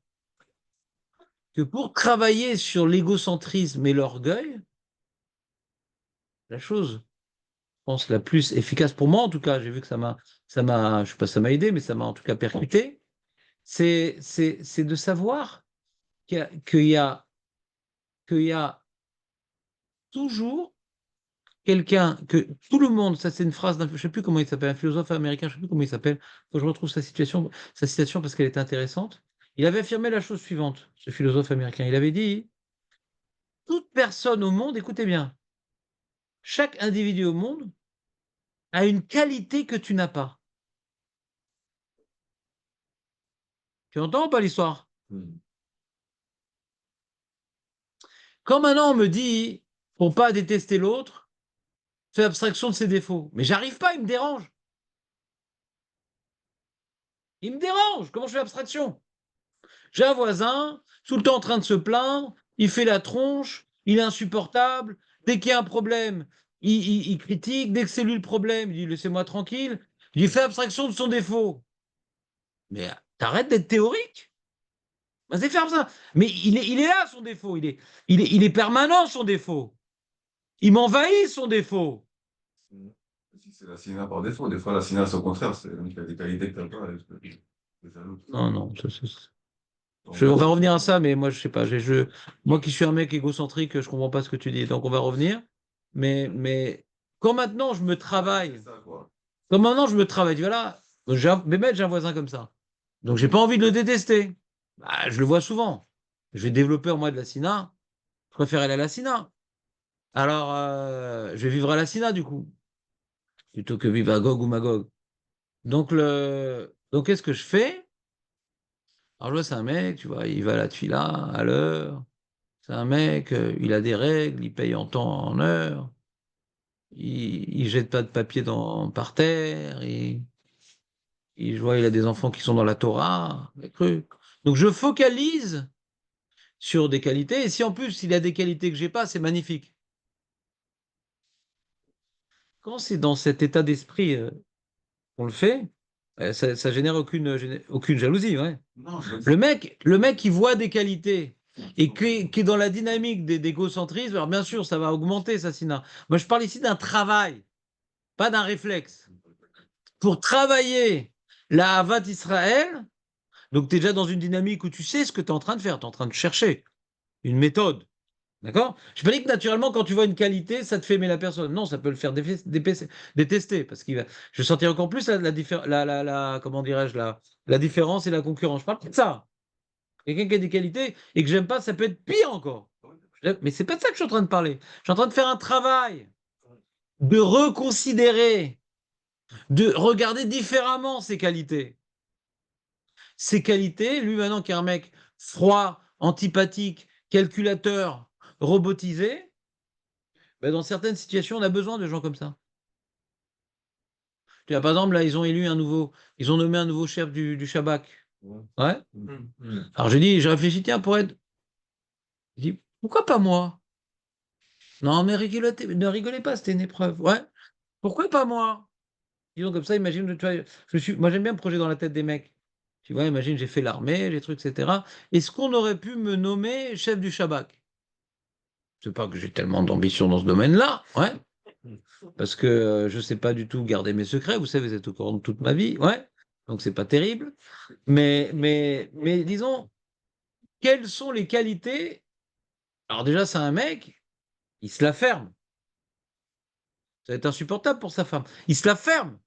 Que pour travailler sur l'égocentrisme et l'orgueil, la chose, je pense, la plus efficace pour moi, en tout cas, j'ai vu que je sais pas si ça m'a aidé, mais ça m'a en tout cas percuté, c'est de savoir qu'il y a, qu'il y a, qu'il y a toujours quelqu'un, que tout le monde, ça c'est une phrase je ne sais plus comment il s'appelle, un philosophe américain, je ne sais plus comment il s'appelle, faut que je retrouve sa citation parce qu'elle est intéressante. Il avait affirmé la chose suivante, ce philosophe américain. Il avait dit, toute personne au monde, écoutez bien, chaque individu au monde a une qualité que tu n'as pas. Tu entends ou pas l'histoire? Hmm. Quand maintenant on me dit, pour pas détester l'autre, fais abstraction de ses défauts. Mais j'arrive pas, il me dérange. Il me dérange. Comment je fais abstraction? J'ai un voisin, tout le temps en train de se plaindre, il fait la tronche, il est insupportable. Dès qu'il y a un problème, il critique. Dès que c'est lui le problème, il dit laissez-moi tranquille. Il fait abstraction de son défaut. Mais t'arrêtes d'être théorique. Ben, c'est faire ça. Mais il est là, son défaut. Il est permanent, son défaut. Il m'envahit, son défaut. Si c'est la SINA par défaut, des fois la SINA c'est au contraire, c'est il y a des qualités que t'as pas. C'est jaloux. Non, non. Donc, On va revenir à ça, mais moi, je sais pas. Moi qui suis un mec égocentrique, je comprends pas ce que tu dis. Donc, on va revenir. Mais quand maintenant je me travaille, c'est ça, quoi. quand maintenant je me travaille, voilà, j'ai un voisin comme ça. Donc, j'ai pas envie de le détester. Bah, je le vois souvent. Je vais développer en moi de la SINA. Je préfère aller à la SINA. Alors, je vais vivre à la SINA, du coup, plutôt que vivre à Gog ou Magog. Donc, qu'est-ce que je fais? Alors, je vois, c'est un mec, tu vois, il va à la tefila à l'heure. C'est un mec, il a des règles, il paye en temps, en heure. Il jette pas de papier par terre. Je vois, il a des enfants qui sont dans la Torah, des trucs. Donc, je focalise sur des qualités. Et si en plus, il a des qualités que j'ai pas, c'est magnifique. Quand c'est dans cet état d'esprit qu'on le fait, ça génère aucune jalousie, ouais. Non, Le mec, il voit des qualités et qui est dans la dynamique d'égocentrisme, alors bien sûr, ça va augmenter, ça, Sina. Moi, je parle ici d'un travail, pas d'un réflexe. Pour travailler la Havat Israël, donc tu es déjà dans une dynamique où tu sais ce que tu es en train de faire, tu es en train de chercher une méthode. D'accord? Je ne pas dit que naturellement, quand tu vois une qualité, ça te fait aimer la personne. Non, ça peut le faire détester, parce je vais sentir encore plus comment dirais-je, la différence et la concurrence. Je parle pas de ça. Quelqu'un qui a des qualités et que j'aime pas, ça peut être pire encore. Mais c'est pas de ça que je suis en train de parler. Je suis en train de faire un travail de reconsidérer, de regarder différemment ses qualités. Ses qualités, lui maintenant qui est un mec froid, antipathique, calculateur, robotisé, ben dans certaines situations, on a besoin de gens comme ça. Tu vois, par exemple, là, ils ont nommé un nouveau chef du Shabak. Ouais. Alors j'ai réfléchi, tiens, pour être. J'ai dit, pourquoi pas moi? Non, mais ne rigolez pas, c'était une épreuve. Ouais. Pourquoi pas moi? Disons comme ça, imagine, tu vois, moi j'aime bien me projeter dans la tête des mecs. Tu vois, imagine, j'ai fait l'armée, les trucs, etc. Est-ce qu'on aurait pu me nommer chef du Shabak? C'est pas que j'ai tellement d'ambition dans ce domaine-là, ouais. Parce que je sais pas du tout garder mes secrets. Vous savez, vous êtes au courant de toute ma vie, ouais. Donc c'est pas terrible. Mais disons, quelles sont les qualités? Alors déjà, c'est un mec, il se la ferme. Ça va être insupportable pour sa femme. Il se la ferme,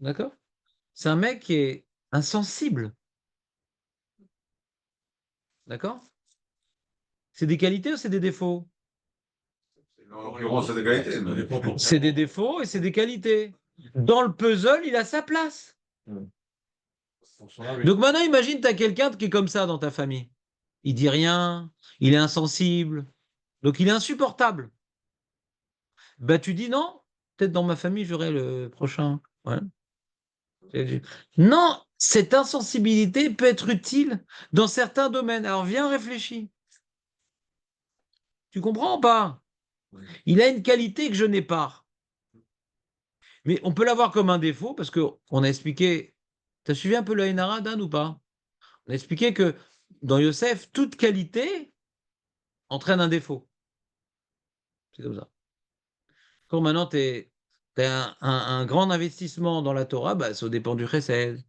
d'accord? C'est un mec qui est insensible, d'accord? C'est des qualités ou c'est des défauts? en l'occurrence, c'est des qualités. Ça dépend pour C'est des défauts et c'est des qualités. Dans le puzzle, il a sa place. Donc maintenant, imagine, tu as quelqu'un qui est comme ça dans ta famille. Il dit rien, il est insensible, donc il est insupportable. Bah tu dis non, peut-être dans ma famille, j'aurai le prochain. Ouais. Non, cette insensibilité peut être utile dans certains domaines. Alors viens, réfléchis. Tu comprends ou pas? Il a une qualité que je n'ai pas. Mais on peut l'avoir comme un défaut parce qu'on a expliqué. Tu as suivi un peu la Inara, Dan, ou pas? On a expliqué que dans Yosef, toute qualité entraîne un défaut. C'est comme ça. Quand maintenant tu as un grand investissement dans la Torah, bah, ça dépend du chesed.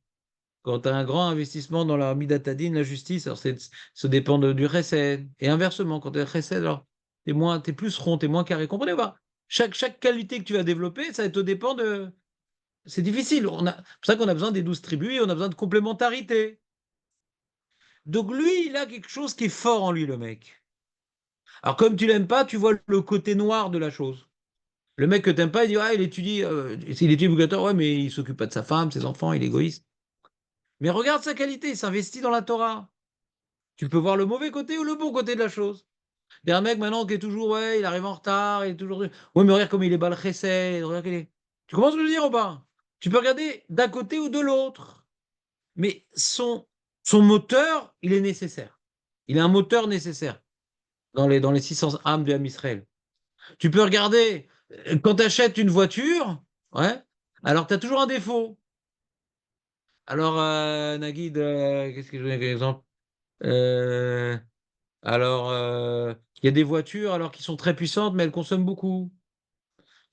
Quand tu as un grand investissement dans la Midatadine, la justice, alors ça dépend du chesed. Et inversement, quand tu as chesed, alors t'es plus rond, tu es moins carré. Comprenez pas? Chaque qualité que tu vas développer, ça te dépend de. C'est difficile. C'est pour ça qu'on a besoin des 12 tribus et on a besoin de complémentarité. Donc lui, il a quelque chose qui est fort en lui, le mec. Alors comme tu l'aimes pas, tu vois le côté noir de la chose. Le mec que t'aimes pas, il dit, il étudie éducateur, ouais, mais il s'occupe pas de sa femme, ses enfants, il est égoïste. Mais regarde sa qualité, il s'investit dans la Torah. Tu peux voir le mauvais côté ou le bon côté de la chose. Il y a un mec maintenant qui est toujours, ouais, il arrive en retard, il est toujours. Ouais, mais regarde comme il est bal chesed, regarde Tu comprends ce que je veux dire ou pas? Tu peux regarder d'un côté ou de l'autre. Mais son moteur, il est nécessaire. Il est un moteur nécessaire dans les 600 âmes du Ham Israël. Tu peux regarder, quand tu achètes une voiture, ouais, alors tu as toujours un défaut. Alors, Naguid, qu'est-ce que je donne comme exemple? Euh, il y a des voitures alors qui sont très puissantes, mais elles consomment beaucoup.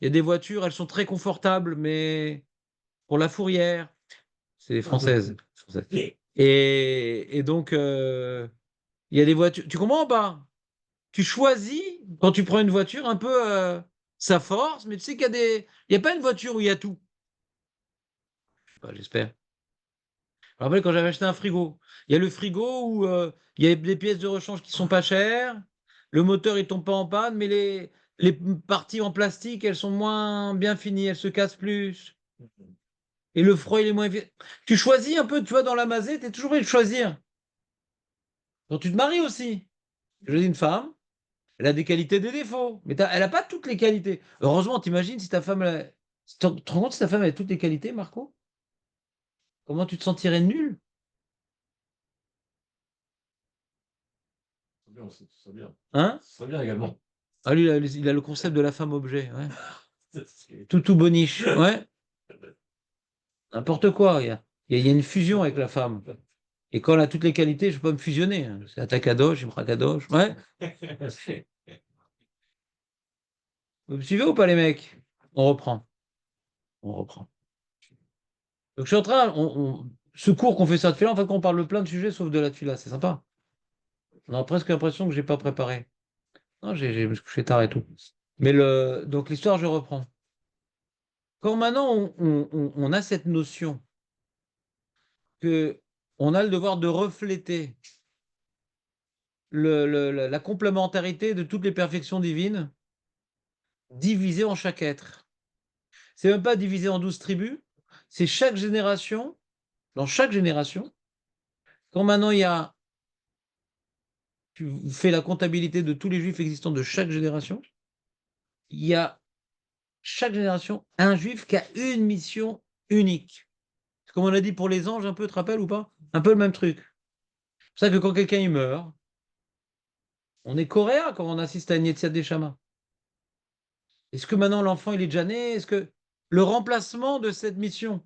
Il y a des voitures, elles sont très confortables, mais pour la fourrière, c'est les françaises. Et donc, il y a des voitures. Tu comprends ou pas? Tu choisis, quand tu prends une voiture, un peu sa force, mais tu sais qu'il y a des. Il n'y a pas une voiture où il y a tout. Je sais pas, j'espère. Je me rappelle quand j'avais acheté un frigo. Il y a le frigo où il y a des pièces de rechange qui sont pas chères. Le moteur, il tombe pas en panne, mais les parties en plastique, elles sont moins bien finies, elles se cassent plus. Et le froid, il est moins. Tu choisis un peu, tu vois, dans la masée, tu es toujours obligé de choisir. Quand tu te maries aussi. Je dis une femme, elle a des qualités et des défauts, mais elle n'a pas toutes les qualités. Heureusement, t'imagines si ta femme. Tu te rends compte si ta femme avait toutes les qualités, Marco? Comment tu te sentirais nul? C'est bien aussi, c'est bien. Hein? C'est bien également. Ah, lui, il a le concept de la femme objet. Ouais. Tout boniche. Ouais. N'importe quoi. Il y a une fusion avec la femme. Et quand elle a toutes les qualités, je peux me fusionner, hein. C'est Atakadosh, Imrakadosh. Ouais. Vous me suivez ou pas, les mecs? On reprend. On reprend. Donc, je suis en train. Ce cours qu'on fait ça de fila, en fait, on parle de plein de sujets sauf de la fila. C'est sympa. On a presque l'impression que j'ai pas préparé. Non, je me suis couché tard et tout. Mais donc, l'histoire, je reprends. Quand maintenant, on a cette notion que on a le devoir de refléter la complémentarité de toutes les perfections divines divisées en chaque être. C'est même pas divisé en 12 tribus, c'est chaque génération, dans chaque génération, quand maintenant tu fais la comptabilité de tous les juifs existants de chaque génération, il y a chaque génération un juif qui a une mission unique. Comme on a dit pour les anges, un peu, tu te rappelles ou pas? Un peu le même truc. C'est pour ça que quand quelqu'un il meurt, on est coréen quand on assiste à une Yetziat des Shamas. Est-ce que maintenant l'enfant il est déjà né? Est-ce que le remplacement de cette mission,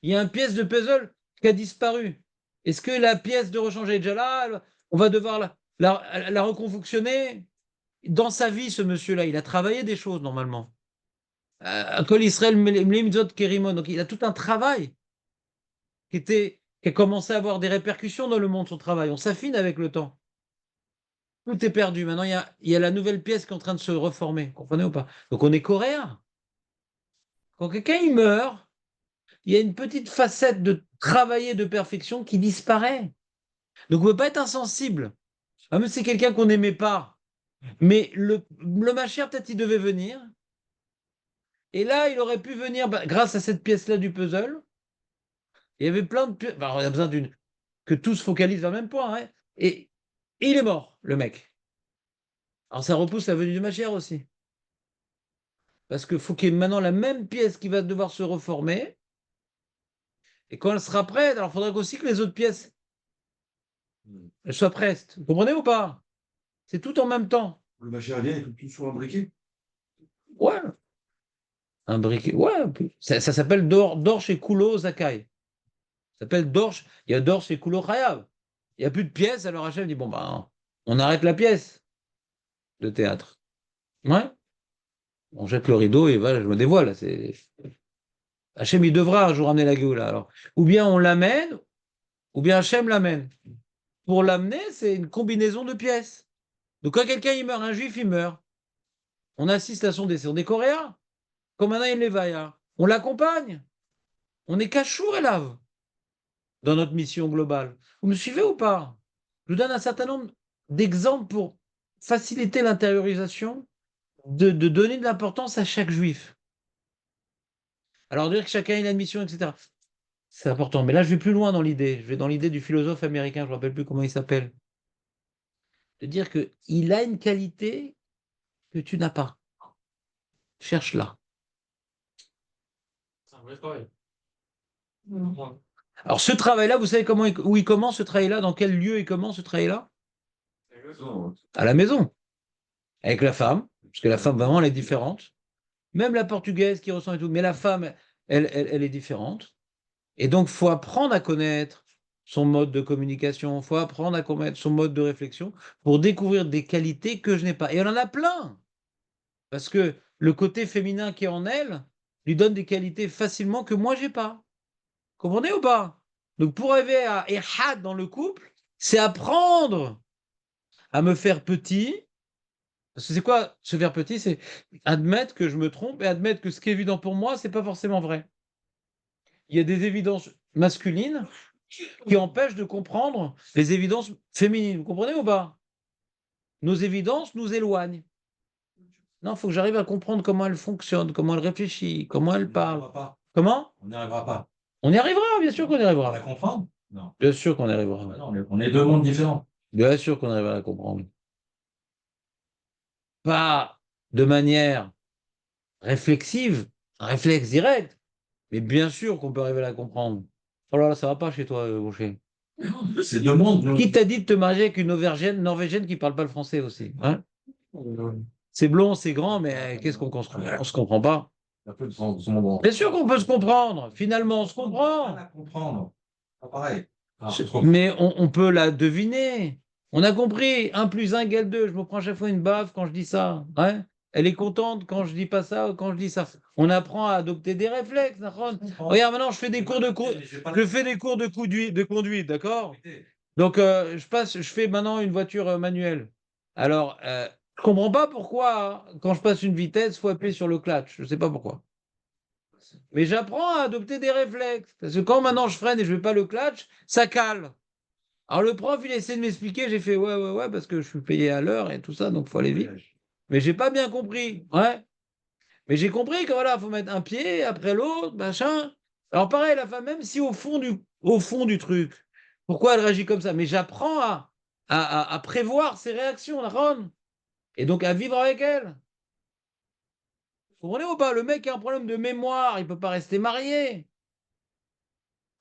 il y a une pièce de puzzle qui a disparu. Est-ce que la pièce de rechange est déjà là? On va devoir la reconfectionner. Dans sa vie, ce monsieur-là, il a travaillé des choses normalement. Kol Israël Mitzvot Kerimon. Donc il a tout un travail qui a commencé à avoir des répercussions dans le monde, son travail. On s'affine avec le temps. Tout est perdu. Maintenant, il y a la nouvelle pièce qui est en train de se reformer. Comprenez ou pas? Donc on est coréen. Quand quelqu'un il meurt, il y a une petite facette de travailler de perfection qui disparaît. Donc on ne peut pas être insensible. Ah, mais c'est quelqu'un qu'on n'aimait pas. Mais le Machir, peut-être il devait venir. Et là, il aurait pu venir grâce à cette pièce-là du puzzle. Il y avait plein de pièces. On a besoin que tout se focalise vers le même point, hein. Et il est mort, le mec. Alors ça repousse la venue du Machir aussi. Parce qu'il faut qu'il y ait maintenant la même pièce qui va devoir se reformer. Et quand elle sera prête, alors il faudra aussi que les autres pièces elles soient prêtes. Vous comprenez ou pas? C'est tout en même temps. Le machéradien, il faut tout sur un briquet. Ouais. Un briquet. Ouais. Ça s'appelle Dorche et Coulo Zakai. Ça s'appelle Dorche. Il y a Dorche et Coulo Chayav. Il n'y a plus de pièces. Alors Hachem dit bon, bah, on arrête la pièce de théâtre. Ouais. On jette le rideau et voilà, je me dévoile. Là, Hachem, il devra un jour amener la Géoula. Alors, ou bien on l'amène, ou bien Hachem l'amène. Pour l'amener, c'est une combinaison de pièces. Donc quand quelqu'un il meurt, un juif il meurt, on assiste à son décès. On est coréen, comme un il Levaya. On l'accompagne. On est cachour et lave dans notre mission globale. Vous me suivez ou pas? Je vous donne un certain nombre d'exemples pour faciliter l'intériorisation, de donner de l'importance à chaque juif. Alors dire que chacun il a une mission, etc. C'est important. Mais là, je vais plus loin dans l'idée. Je vais dans l'idée du philosophe américain, je ne me rappelle plus comment il s'appelle. De dire qu'il a une qualité que tu n'as pas. Cherche-la. C'est un vrai travail. Mm. Ouais. Alors, ce travail-là, vous savez où il commence ce travail-là? Dans quel lieu il commence ce travail-là? Exactement. À la maison. Avec la femme. Parce que la femme, vraiment, elle est différente. Même la portugaise qui ressent et tout. Mais la femme, elle est différente. Et donc, il faut apprendre à connaître son mode de communication. Il faut apprendre à connaître son mode de réflexion pour découvrir des qualités que je n'ai pas. Et elle en a plein. Parce que le côté féminin qui est en elle lui donne des qualités facilement que moi, j'ai pas. Comprenez ou pas? Donc, pour arriver à Ehad dans le couple, c'est apprendre à me faire petit. Parce que c'est quoi se faire petit? C'est admettre que je me trompe et admettre que ce qui est évident pour moi, c'est pas forcément vrai. Il y a des évidences masculines qui empêchent de comprendre les évidences féminines. Vous comprenez ou pas? Nos évidences nous éloignent. Non, il faut que j'arrive à comprendre comment elle fonctionne, comment elle réfléchit, comment elle On n'y parle. arrivera pas. Comment? On n'y arrivera pas. On y arrivera, bien sûr qu'on y On va la arrivera. comprendre? Non. Bien sûr qu'on y arrivera. Ah non, on est deux mondes différents. Bien sûr qu'on arrivera à la comprendre. Pas de manière réflexive, un réflexe direct, mais bien sûr qu'on peut arriver à la comprendre. Oh là là, ça va pas chez toi, Gaucher. C'est deux mondes. Qui t'a dit de te marier avec une Norvégienne qui parle pas le français aussi, hein? C'est blond, c'est grand, mais qu'est-ce qu'on construit? On se comprend pas. Un peu de son droit. Bien sûr qu'on peut se comprendre. Finalement, on se comprend. À comprendre. Pas pareil. Mais on peut la deviner. On a compris. 1 + 1 = 2. Je me prends à chaque fois une baffe quand je dis ça. Ouais. Elle est contente quand je dis pas ça ou quand je dis ça. On apprend à adopter des réflexes, Nahon. Regarde, maintenant, je fais des cours de conduite, d'accord? Donc, je fais maintenant une voiture manuelle. Alors, je comprends pas pourquoi, hein, quand je passe une vitesse, il faut appuyer sur le clutch. Je ne sais pas pourquoi. Mais j'apprends à adopter des réflexes. Parce que quand maintenant je freine et je ne vais pas le clutch, ça cale. Alors le prof, il essaie de m'expliquer. J'ai fait ouais, ouais, ouais, parce que je suis payé à l'heure et tout ça, donc il faut aller vite. Mais j'ai pas bien compris. Ouais. Mais j'ai compris que voilà, faut mettre un pied après l'autre, machin. Alors pareil, la femme, même si au fond du truc, pourquoi elle réagit comme ça? Mais j'apprends à prévoir ses réactions, Aaron, et donc à vivre avec elle. Vous comprenez ou pas? Le mec qui a un problème de mémoire, il ne peut pas rester marié.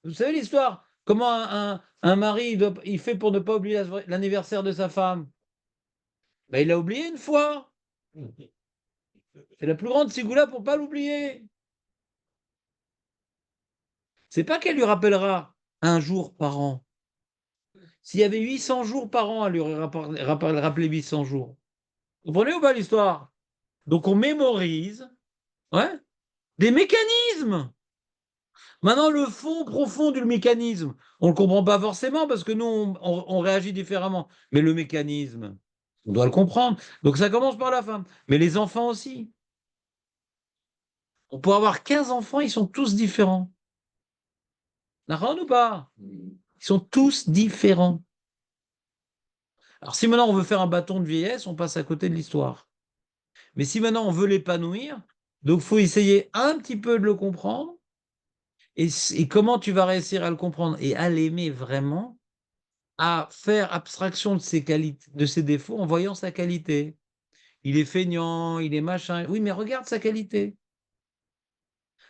Vous savez l'histoire? Comment un mari il fait pour ne pas oublier l'anniversaire de sa femme? Ben, il l'a oublié une fois. C'est la plus grande cigoula pour ne pas l'oublier. C'est pas qu'elle lui rappellera un jour par an. S'il y avait 800 jours par an, elle lui aurait rappelé 800 jours. Vous comprenez ou pas l'histoire? Donc on mémorise, ouais, des mécanismes. Maintenant, le fond profond du mécanisme, on ne le comprend pas forcément parce que nous, on réagit différemment. Mais le mécanisme, on doit le comprendre. Donc ça commence par la femme. Mais les enfants aussi. On peut avoir 15 enfants, ils sont tous différents. D'accord ou pas? Ils sont tous différents. Alors si maintenant on veut faire un bâton de vieillesse, on passe à côté de l'histoire. Mais si maintenant on veut l'épanouir, donc il faut essayer un petit peu de le comprendre. Et comment tu vas réussir à le comprendre et à l'aimer vraiment, à faire abstraction de ses qualités, de ses défauts en voyant sa qualité. Il est feignant, il est machin. Oui, mais regarde sa qualité.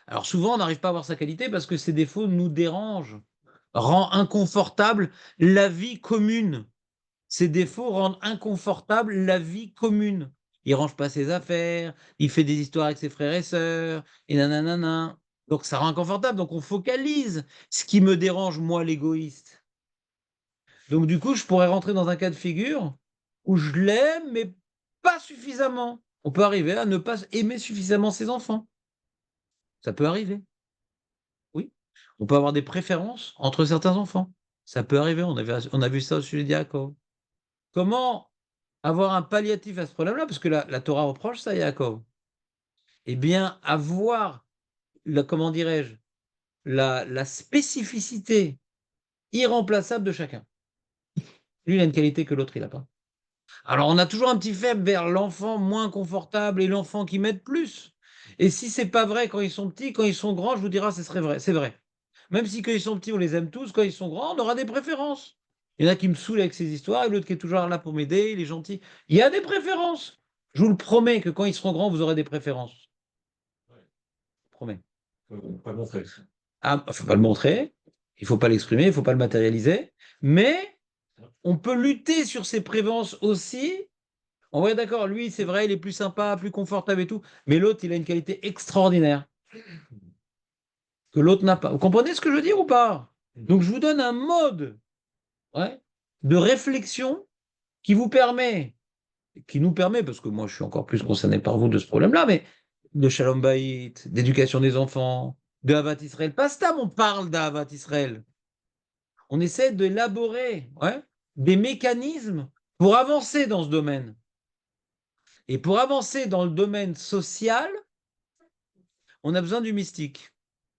Alors souvent, on n'arrive pas à voir sa qualité parce que ses défauts nous dérangent, rend inconfortable la vie commune. Ses défauts rendent inconfortable la vie commune. Il range pas ses affaires, il fait des histoires avec ses frères et sœurs, et nanana. Donc ça rend inconfortable, donc on focalise ce qui me dérange, moi, l'égoïste. Donc du coup, je pourrais rentrer dans un cas de figure où je l'aime, mais pas suffisamment. On peut arriver à ne pas aimer suffisamment ses enfants. Ça peut arriver. Oui. On peut avoir des préférences entre certains enfants. Ça peut arriver. On a vu ça au sujet de Yaakov. Comment avoir un palliatif à ce problème-là? Parce que la Torah reproche ça à Yaakov. Eh bien, avoir, comment dirais-je, la spécificité irremplaçable de chacun. Lui, il a une qualité que l'autre, il n'a pas. Alors, on a toujours un petit faible vers l'enfant moins confortable et l'enfant qui m'aide plus. Et si c'est pas vrai quand ils sont petits, quand ils sont grands, je vous dirai, ce serait vrai. C'est vrai. Même si quand ils sont petits, on les aime tous, quand ils sont grands, on aura des préférences. Il y en a qui me saoulent avec ces histoires, et l'autre qui est toujours là pour m'aider, il est gentil. Il y a des préférences. Je vous le promets que quand ils seront grands, vous aurez des préférences. Je vous promets. Pas le montrer. Ah, il ne faut pas le montrer, il ne faut pas l'exprimer, il ne faut pas le matérialiser, mais on peut lutter sur ces préférences aussi. On va d'accord, lui, c'est vrai, il est plus sympa, plus confortable et tout, mais l'autre, il a une qualité extraordinaire que l'autre n'a pas. Vous comprenez ce que je veux dire ou pas? Donc, je vous donne un mode, ouais, de réflexion qui vous permet, qui nous permet, parce que moi, je suis encore plus concerné par vous de ce problème-là, mais de Shalom Bayit, d'éducation des enfants, de Havat Israël. Pas Stam, on parle d'Havat Israël. On essaie d'élaborer, ouais, des mécanismes pour avancer dans ce domaine. Et pour avancer dans le domaine social, on a besoin du mystique.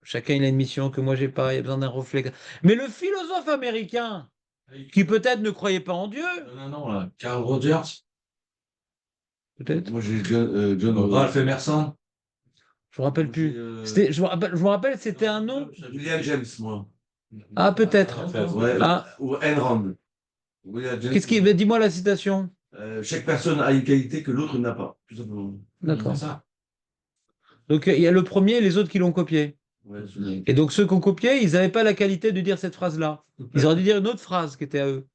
Chacun il a une mission que moi j'ai pas, il y a besoin d'un reflet. Mais le philosophe américain, qui peut-être ne croyait pas en Dieu, Non, là. Carl Rogers. peut-être, Moi, j'ai John Ralph Emerson. je me rappelle Moi, plus. j'ai, Je me rappelle, c'était un nom. William James, moi. Ah, peut-être. Ouais, Ah, ou Enron. William James. qu'est-ce qui. Dis-moi la citation. Chaque personne a une qualité que l'autre n'a pas. Tout simplement. D'accord. C'est ça. Donc il y a le premier et les autres qui l'ont copié. Ouais, Et donc ceux qui ont copié, ils n'avaient pas la qualité de dire cette phrase-là. Ils auraient dû dire une autre phrase qui était à eux.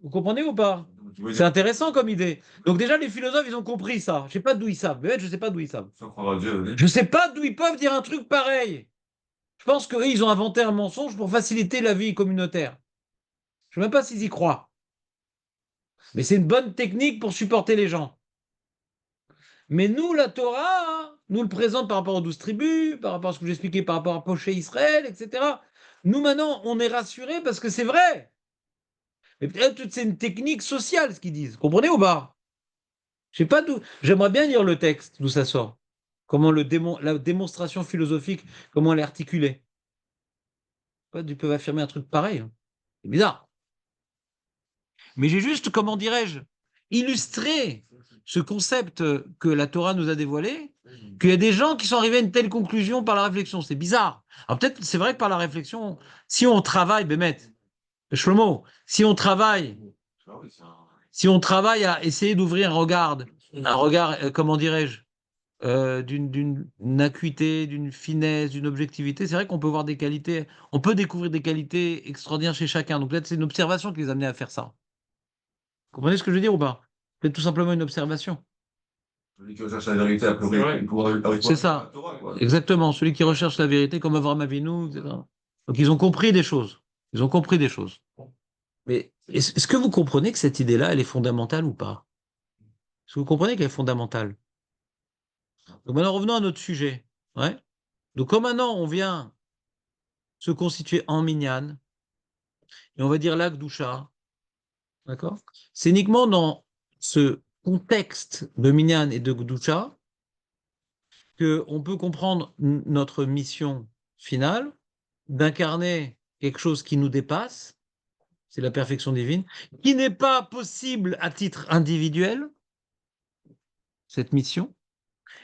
Vous comprenez ou pas? Tu veux C'est dire, intéressant comme idée. Donc déjà, les philosophes, ils ont compris ça. Je ne sais pas d'où ils savent. Mais je ne sais pas d'où ils savent. sans croire à Dieu, oui. Je ne sais pas d'où ils peuvent dire un truc pareil. Je pense qu'eux, ils ont inventé un mensonge pour faciliter la vie communautaire. Je ne sais même pas s'ils y croient. Mais c'est une bonne technique pour supporter les gens. Mais nous, la Torah, hein, nous le présente par rapport aux 12 tribus, par rapport à ce que j'expliquais par rapport à Poché Israël, etc. Nous, maintenant, on est rassurés parce que c'est vrai. Mais peut-être que c'est une technique sociale, ce qu'ils disent. Comprenez ou pas? Je sais pas d'où. J'aimerais bien lire le texte, d'où ça sort. Comment la démonstration philosophique, comment elle est articulée. Pas ils peuvent affirmer un truc pareil, hein. C'est bizarre. Mais j'ai juste, comment dirais-je, illustré ce concept que la Torah nous a dévoilé, qu'il y a des gens qui sont arrivés à une telle conclusion par la réflexion. C'est bizarre. Alors peut-être, c'est vrai que par la réflexion, si on travaille, Bémet, Shlomo, Ah oui, c'est un- si on travaille à essayer d'ouvrir un regard, comment dirais-je, d'une acuité, d'une finesse, d'une objectivité, c'est vrai qu'on peut voir des qualités, on peut découvrir des qualités extraordinaires chez chacun. Donc peut-être c'est une observation qui les a amenés à faire ça. Vous comprenez ce que je veux dire ou pas? Peut-être tout simplement une observation. Celui qui recherche la vérité, a priori, C'est vrai. il pourra arriver C'est à ça. la Torah, quoi. Exactement, celui qui recherche la vérité comme Avraham Avinu, etc. Donc ils ont compris des choses. Ils ont compris des choses. Mais est-ce que vous comprenez que cette idée-là, elle est fondamentale ou pas? Est-ce que vous comprenez qu'elle est fondamentale? Donc maintenant, revenons à notre sujet. Ouais. Donc comme maintenant, on vient se constituer en minyan, et on va dire l'Akdoucha, d'accord? C'est uniquement dans ce contexte de minyan et de Gdoucha qu'on peut comprendre notre mission finale, d'incarner quelque chose qui nous dépasse, c'est la perfection divine, qui n'est pas possible à titre individuel, cette mission.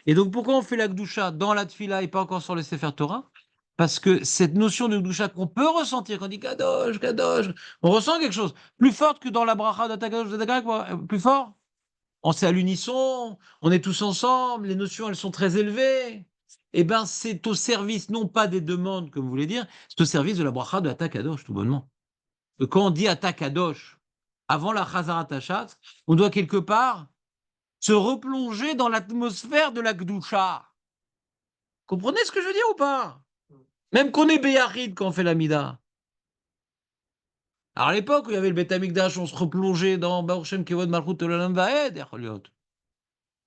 Et donc, pourquoi on fait la Gdoucha dans la Tfila et pas encore sur le Sefer Torah? Parce que cette notion de Gdoucha qu'on peut ressentir quand on dit Kadosh, Kadosh, on ressent quelque chose plus fort que dans la bracha d'Atakadosh, plus fort. On sait à l'unisson, on est tous ensemble, les notions elles sont très élevées. Eh bien, c'est au service, non pas des demandes, comme vous voulez dire, c'est au service de la bracha de Atakadosh, tout bonnement. Et quand on dit Atakadosh, avant la Chazarat Hashatz, on doit quelque part se replonger dans l'atmosphère de la Gdoucha. Comprenez ce que je veux dire ou pas? Même qu'on est Béyarid quand on fait la Mida. Alors à l'époque où il y avait le Beth Amikdash, on se replongeait dans Baruch Shem Kevod Malchut Olam Vaed, Echoliot.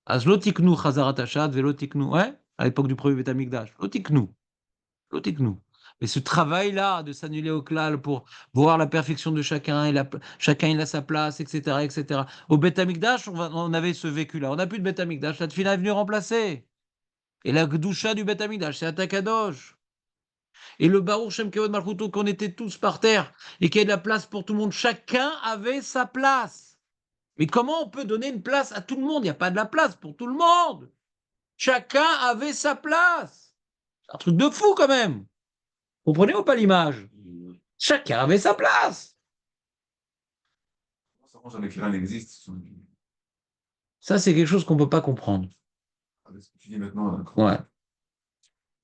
Az lo tiknu chazarat hashad velo tiknu. Ouais, à l'époque du premier Beth Amikdash. Lo tiknu. Lo tiknu. Mais ce travail-là de s'annuler au klal pour voir la perfection de chacun, chacun il a sa place, etc., etc. Au Beth Amikdash, on avait ce vécu-là. On n'a plus de Beth Amikdash. La Tfila est venue remplacer. Et la Gdusha du Beth Amikdash, c'est Atakadosh. Et le Baruch Shem Kevod Malchuto, qu'on était tous par terre et qu'il y ait de la place pour tout le monde. Chacun avait sa place. Mais comment on peut donner une place à tout le monde? Il n'y a pas de la place pour tout le monde. Chacun avait sa place. C'est un truc de fou quand même. Comprenez ou pas l'image? Chacun avait sa place. Ça range avec rien n'existe. Ça, c'est quelque chose qu'on ne peut pas comprendre. Avec ce que tu dis maintenant, Ouais.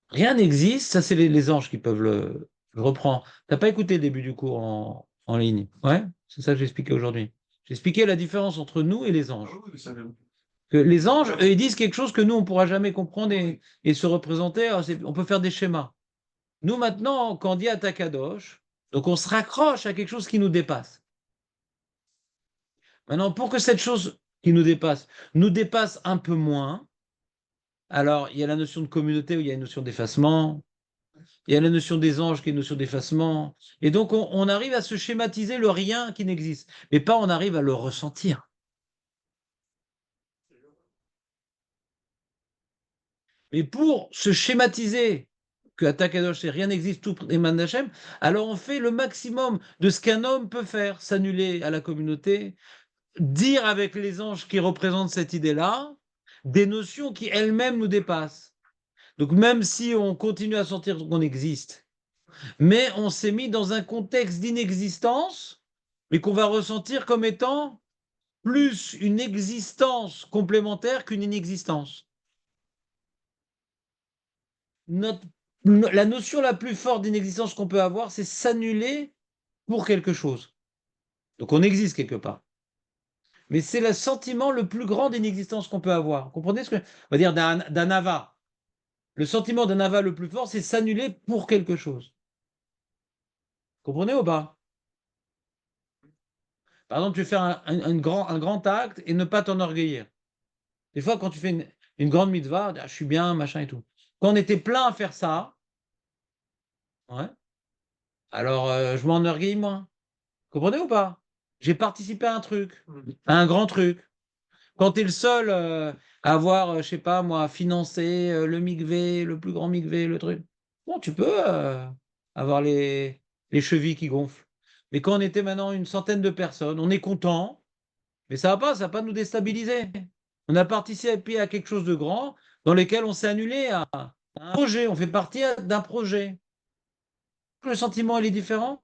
Rien n'existe, ça, c'est les anges qui peuvent le. Je reprends. Tu n'as pas écouté le début du cours en ligne? Ouais, c'est ça que j'ai expliqué aujourd'hui. J'ai expliqué la différence entre nous et les ah anges. oui, mais ça, Que les anges, eux, ils disent quelque chose que nous, on ne pourra jamais comprendre et se représenter. Alors, on peut faire des schémas. Nous, maintenant, quand on dit Atakadosh, donc on se raccroche à quelque chose qui nous dépasse. Maintenant, pour que cette chose qui nous dépasse un peu moins, alors il y a la notion de communauté où il y a une notion d'effacement, il y a la notion des anges qui est une notion d'effacement, et donc on arrive à se schématiser le rien qui n'existe, mais pas on arrive à le ressentir. Mais pour se schématiser que Atakadosh, c'est rien n'existe, tout émane d'Hachem, alors on fait le maximum de ce qu'un homme peut faire, s'annuler à la communauté, dire avec les anges qui représentent cette idée-là, des notions qui elles-mêmes nous dépassent. Donc même si on continue à sentir qu'on existe, mais on s'est mis dans un contexte d'inexistence, mais qu'on va ressentir comme étant plus une existence complémentaire qu'une inexistence. La notion la plus forte d'inexistence qu'on peut avoir, c'est s'annuler pour quelque chose. Donc on existe quelque part. Mais c'est le sentiment le plus grand d'inexistence qu'on peut avoir. Vous comprenez ce que on va dire d'un ava? Le sentiment d'un ava le plus fort, c'est s'annuler pour quelque chose. Vous comprenez ou pas? Par exemple, tu veux faire un grand acte et ne pas t'enorgueillir. Des fois, quand tu fais une grande mitzvah, ah, je suis bien, machin et tout. Quand on était plein à faire ça, ouais, alors je m'enorgueillis moins. Vous comprenez ou pas? J'ai participé à un truc, à un grand truc. Quand tu es le seul à avoir, je sais pas moi, financé le mikvé, le plus grand mikvé, le truc, bon, tu peux avoir les chevilles qui gonflent. Mais quand on était maintenant une centaine de personnes, on est content, mais ça va pas nous déstabiliser. On a participé à quelque chose de grand dans lequel on s'est annulé à un projet, on fait partie d'un projet. Le sentiment, il est différent.